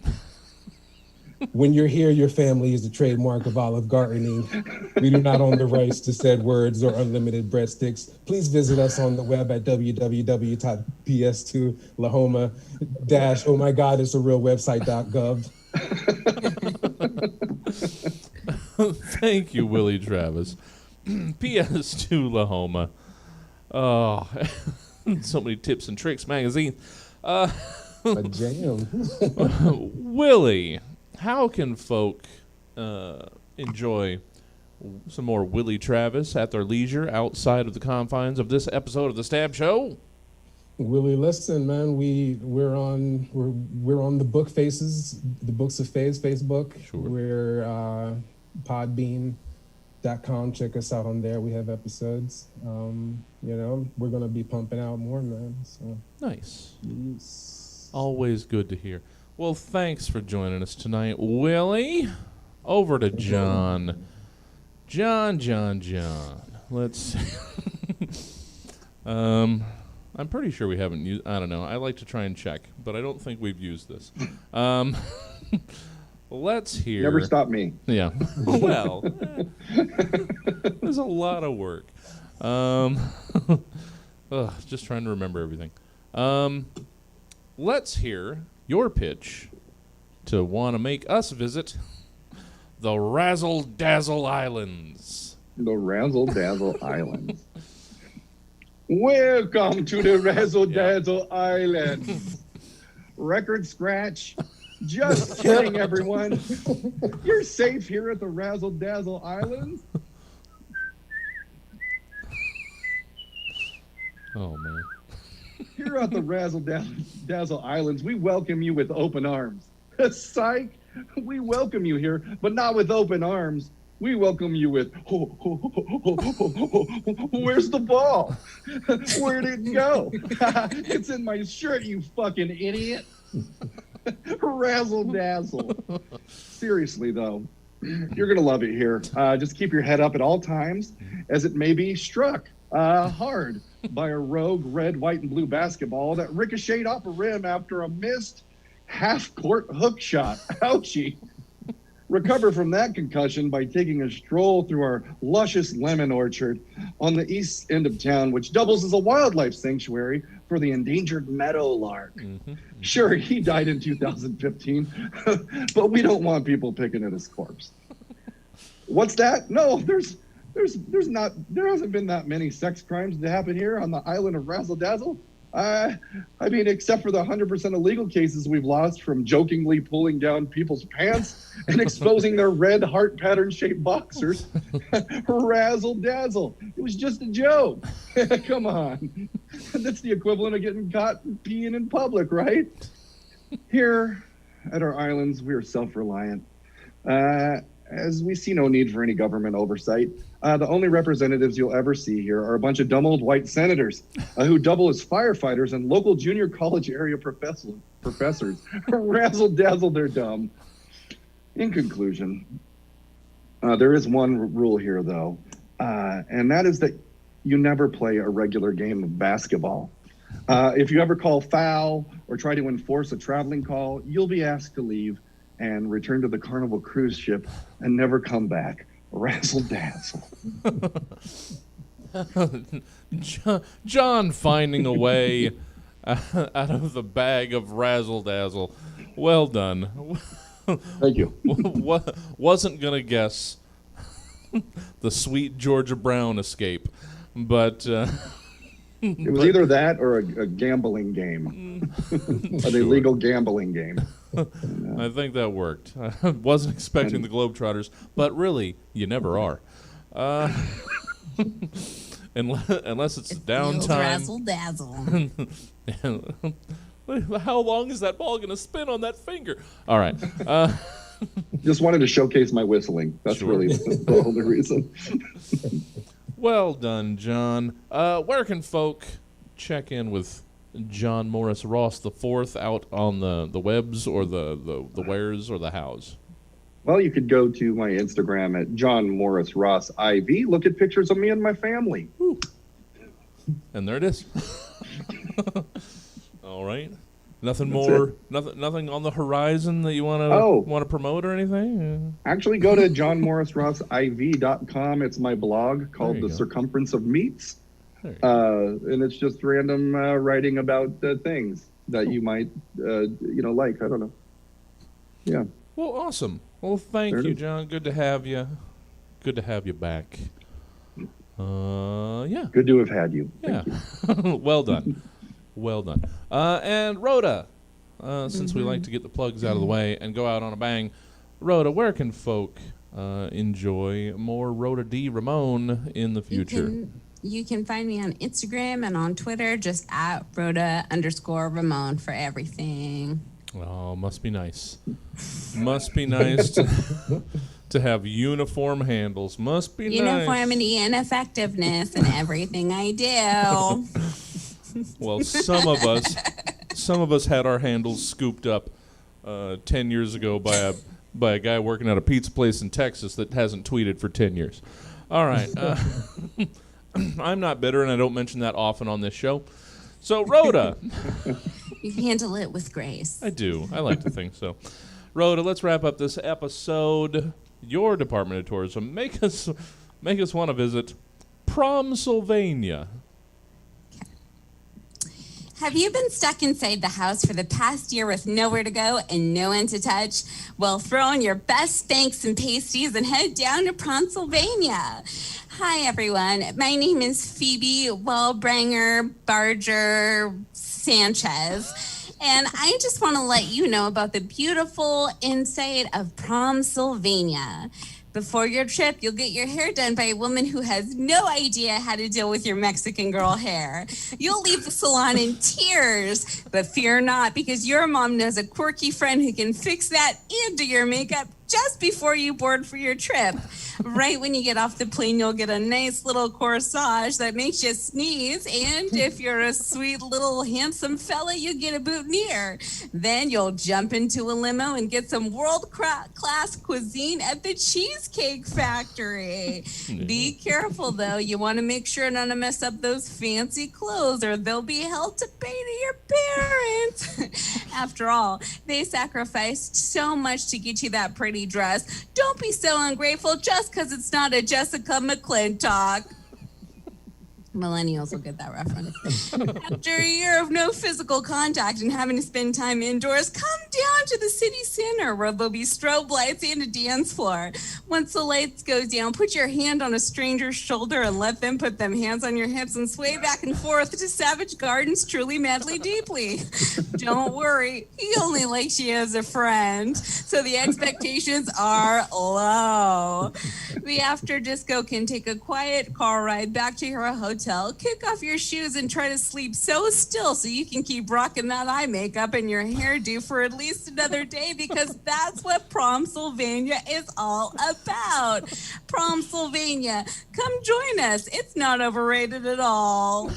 When you're here, your family is the trademark of Olive Gardening. We do not own the rights to said words or unlimited breadsticks. Please visit us on the web at www.ps2lahoma- oh my God, it's a real website.gov. Thank you, Willie Travis. PS2 Lahoma. Oh, so many Tips and Tricks magazine. A jam. Willie, how can folk enjoy some more Willie Travis at their leisure outside of the confines of this episode of the Stab Show? Willie, listen, man, we're on the book faces, the Books of Faves Facebook. Sure. We're podbean.com. Check us out on there. We have episodes. We're gonna be pumping out more, man. So Nice. yes. Always good to hear. Well, thanks for joining us tonight, Willie. Over to John. John. Let's see. I'm pretty sure we haven't used... I don't know. I like to try and check, but I don't think we've used this. Let's hear... Never stop me. Yeah. Well, there's a lot of work. Just trying to remember everything. Let's hear your pitch to want to make us visit the Razzle-Dazzle Islands. The Razzle-Dazzle Islands. Welcome to the Razzle-Dazzle Islands. Record scratch. Just kidding, everyone. You're safe here at the Razzle-Dazzle Islands. Oh, man. Here at the Razzle-Dazzle Islands, we welcome you with open arms. Psych! We welcome you here, but not with open arms. we welcome you with, where's the ball? Where'd it go? It's in my shirt, you fucking idiot. Razzle-dazzle. Seriously, though, you're going to love it here. Just keep your head up at all times, as it may be struck hard by a rogue red, white, and blue basketball that ricocheted off a rim after a missed half-court hook shot. Ouchie. Recover from that concussion by taking a stroll through our luscious lemon orchard on the east end of town, which doubles as a wildlife sanctuary for the endangered meadowlark. Sure, he died in 2015, but we don't want people picking at his corpse. What's that? No, there hasn't been that many sex crimes to happen here on the island of Razzle-Dazzle. I mean, except for the 100% illegal cases we've lost from jokingly pulling down people's pants and exposing their red heart pattern shaped boxers. Razzle-dazzle. It was just a joke. Come on. That's the equivalent of getting caught peeing in public, right? Here at our islands, we are self-reliant. As we see no need for any government oversight, the only representatives you'll ever see here are a bunch of dumb old white senators who double as firefighters and local junior college area professors. Razzle-dazzle, they're dumb. In conclusion, there is one rule here, though, and that is that you never play a regular game of basketball. If you ever call foul or try to enforce a traveling call, you'll be asked to leave and return to the Carnival cruise ship and never come back. Razzle-dazzle. John finding a way out of the bag of razzle-dazzle. Well done. Thank you. Wasn't going to guess the sweet Georgia Brown escape, but... It was either that or a gambling game. An illegal gambling game. I think that worked. I wasn't expecting the Globetrotters, but really, you never are. Unless it's downtime. Razzle-dazzle. How long is that ball going to spin on that finger? All right. Just wanted to showcase my whistling. That's Sure. really the only reason. Well done, John. Where can folk check in with John Morris Ross IV out on the webs or the wheres or the hows? Well, you could go to my Instagram at John Morris Ross IV. Look at pictures of me and my family. Woo. And there it is. All right. Nothing That's more. it. Nothing on the horizon that you want to promote or anything. Actually, go to johnmorrisrossiv.com. It's my blog There called you The go. Circumference of Meats. There you go. And it's just random writing about things that you might, like. I don't know. Yeah. Well, awesome. Well, thank There it you, is. John. Good to have you. Good to have you back. Yeah. Good to have had you. Yeah. Thank you. Well done. Well done. And Rhoda, since we like to get the plugs out of the way and go out on a bang, Rhoda, where can folk enjoy more Rhoda D. Ramone in the future? You can find me on Instagram and on Twitter, just at Rhoda_Ramone for everything. Oh, must be nice. Must be nice to have uniform handles. Must be nice. Uniformity and effectiveness in everything I do. Well, some of us had our handles scooped up 10 years ago by a guy working at a pizza place in Texas that hasn't tweeted for 10 years. All right. I'm not bitter, and I don't mention that often on this show. So, Rhoda. You handle it with grace. I do. I like to think so. Rhoda, let's wrap up this episode. Your Department of Tourism. Make us want to visit Prom-sylvania. Have you been stuck inside the house for the past year with nowhere to go and no one to touch? Well, throw on your best Spanx and pasties and head down to Prom-sylvania. Hi, everyone. My name is Phoebe Wellbranger Barger Sanchez, and I just want to let you know about the beautiful inside of Prom-sylvania. Before your trip, you'll get your hair done by a woman who has no idea how to deal with your Mexican girl hair. You'll leave the salon in tears, but fear not, because your mom knows a quirky friend who can fix that and do your makeup just before you board for your trip. Right when you get off the plane, you'll get a nice little corsage that makes you sneeze. And if you're a sweet little handsome fella, you get a boutonniere. Then you'll jump into a limo and get some world-class cuisine at the Cheesecake Factory. Be careful, though. You want to make sure not to mess up those fancy clothes or they'll be held to pay to your parents. After all, they sacrificed so much to get you that pretty dress. Don't be so ungrateful just because it's not a Jessica McClintock. Millennials will get that reference. After a year of no physical contact and having to spend time indoors, come down to the city center where there'll be strobe lights and a dance floor. Once the lights go down, put your hand on a stranger's shoulder and let them put them hands on your hips and sway back and forth to Savage Garden's Truly Madly Deeply. Don't worry, he only likes you as a friend, so the expectations are low. The after disco can take a quiet car ride back to your hotel. Kick off your shoes and try to sleep so still so you can keep rocking that eye makeup and your hairdo for at least another day, because that's what Prom-sylvania is all about. Prom-sylvania, come join us. It's not overrated at all.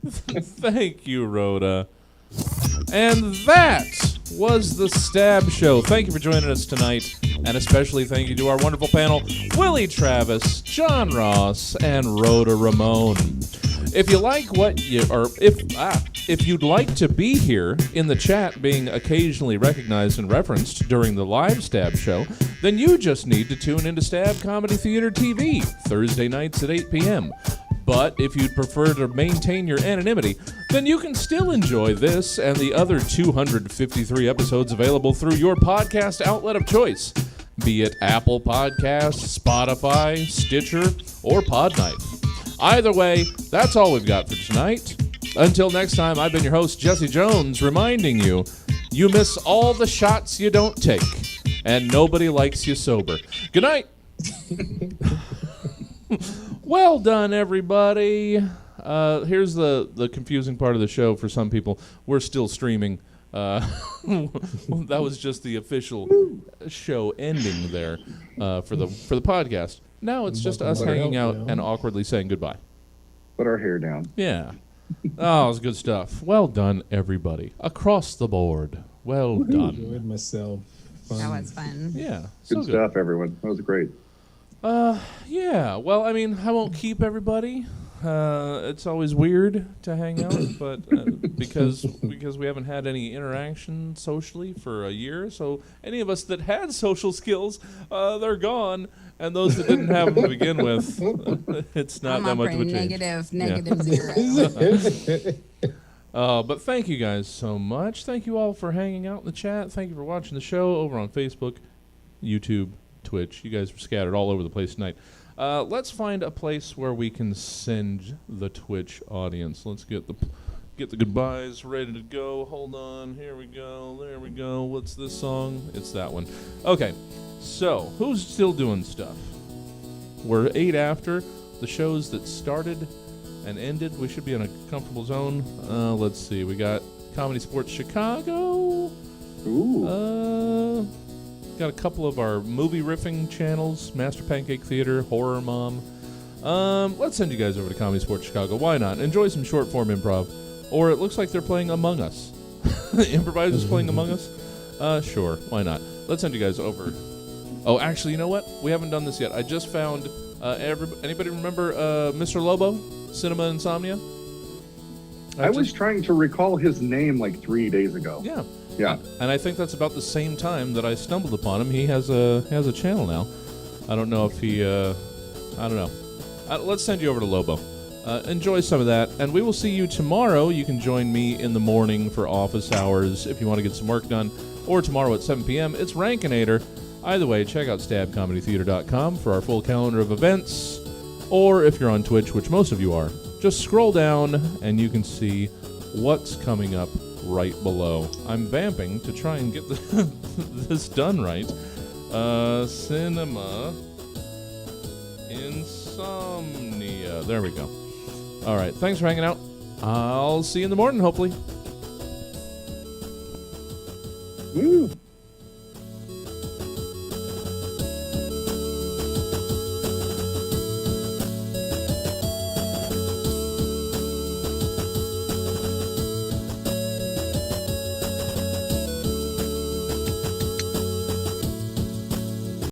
Thank you, Rhoda. And that was the Stab Show. Thank you for joining us tonight, and especially thank you to our wonderful panel, Willie Travis, John Ross, and Rhoda Ramone. If you like what you, or if you'd like to be here in the chat, being occasionally recognized and referenced during the live Stab Show, then you just need to tune into Stab Comedy Theater TV Thursday nights at 8 p.m. But if you'd prefer to maintain your anonymity, then you can still enjoy this and the other 253 episodes available through your podcast outlet of choice, be it Apple Podcasts, Spotify, Stitcher, or Podnight. Either way, that's all we've got for tonight. Until next time, I've been your host, Jesse Jones, reminding you, you miss all the shots you don't take, and nobody likes you sober. Good night. Well done, everybody. Here's the confusing part of the show for some people. We're still streaming. That was just the official show ending there for the podcast. Now it's just us hanging out and awkwardly saying goodbye. Put our hair down. Yeah. Oh, it was good stuff. Well done, everybody. Across the board. Well done. Enjoyed myself. Fun. That was fun. Yeah. Good stuff, everyone. That was great. Yeah. Well, I mean, I won't keep everybody. It's always weird to hang out, but because we haven't had any interaction socially for a year, so any of us that had social skills, they're gone, and those that didn't have them to begin with, it's not that much of a change. Negative zero. But thank you guys so much. Thank you all for hanging out in the chat. Thank you for watching the show over on Facebook, YouTube, Twitch. You guys were scattered all over the place tonight. Let's find a place where we can send the Twitch audience. Let's get the goodbyes ready to go. Hold on. Here we go. There we go. What's this song? It's that one. Okay. So, who's still doing stuff? We're 8 after. The shows that started and ended, we should be in a comfortable zone. Let's see. We got Comedy Sports Chicago. Ooh. Got a couple of our movie riffing channels, Master Pancake Theater, Horror Mom. Let's send you guys over to Comedy Sports Chicago. Why not? Enjoy some short form improv. Or it looks like they're playing Among Us. Improvisers playing Among Us? Sure, why not? Let's send you guys over. Oh, actually, you know what? We haven't done this yet. I just found, anybody remember Mr. Lobo, Cinema Insomnia? I was trying to recall his name like 3 days ago. Yeah. Yeah. And I think that's about the same time that I stumbled upon him. He has a channel now. I don't know if he, I don't know. Let's send you over to Lobo. Enjoy some of that. And we will see you tomorrow. You can join me in the morning for office hours if you want to get some work done. Or tomorrow at 7 p.m. It's Rankinator. Either way, check out stabcomedytheater.com for our full calendar of events. Or if you're on Twitch, which most of you are, just scroll down and you can see what's coming up right below. I'm vamping to try and get this done right. Cinema Insomnia. There we go. All right. Thanks for hanging out. I'll see you in the morning, hopefully. Woo.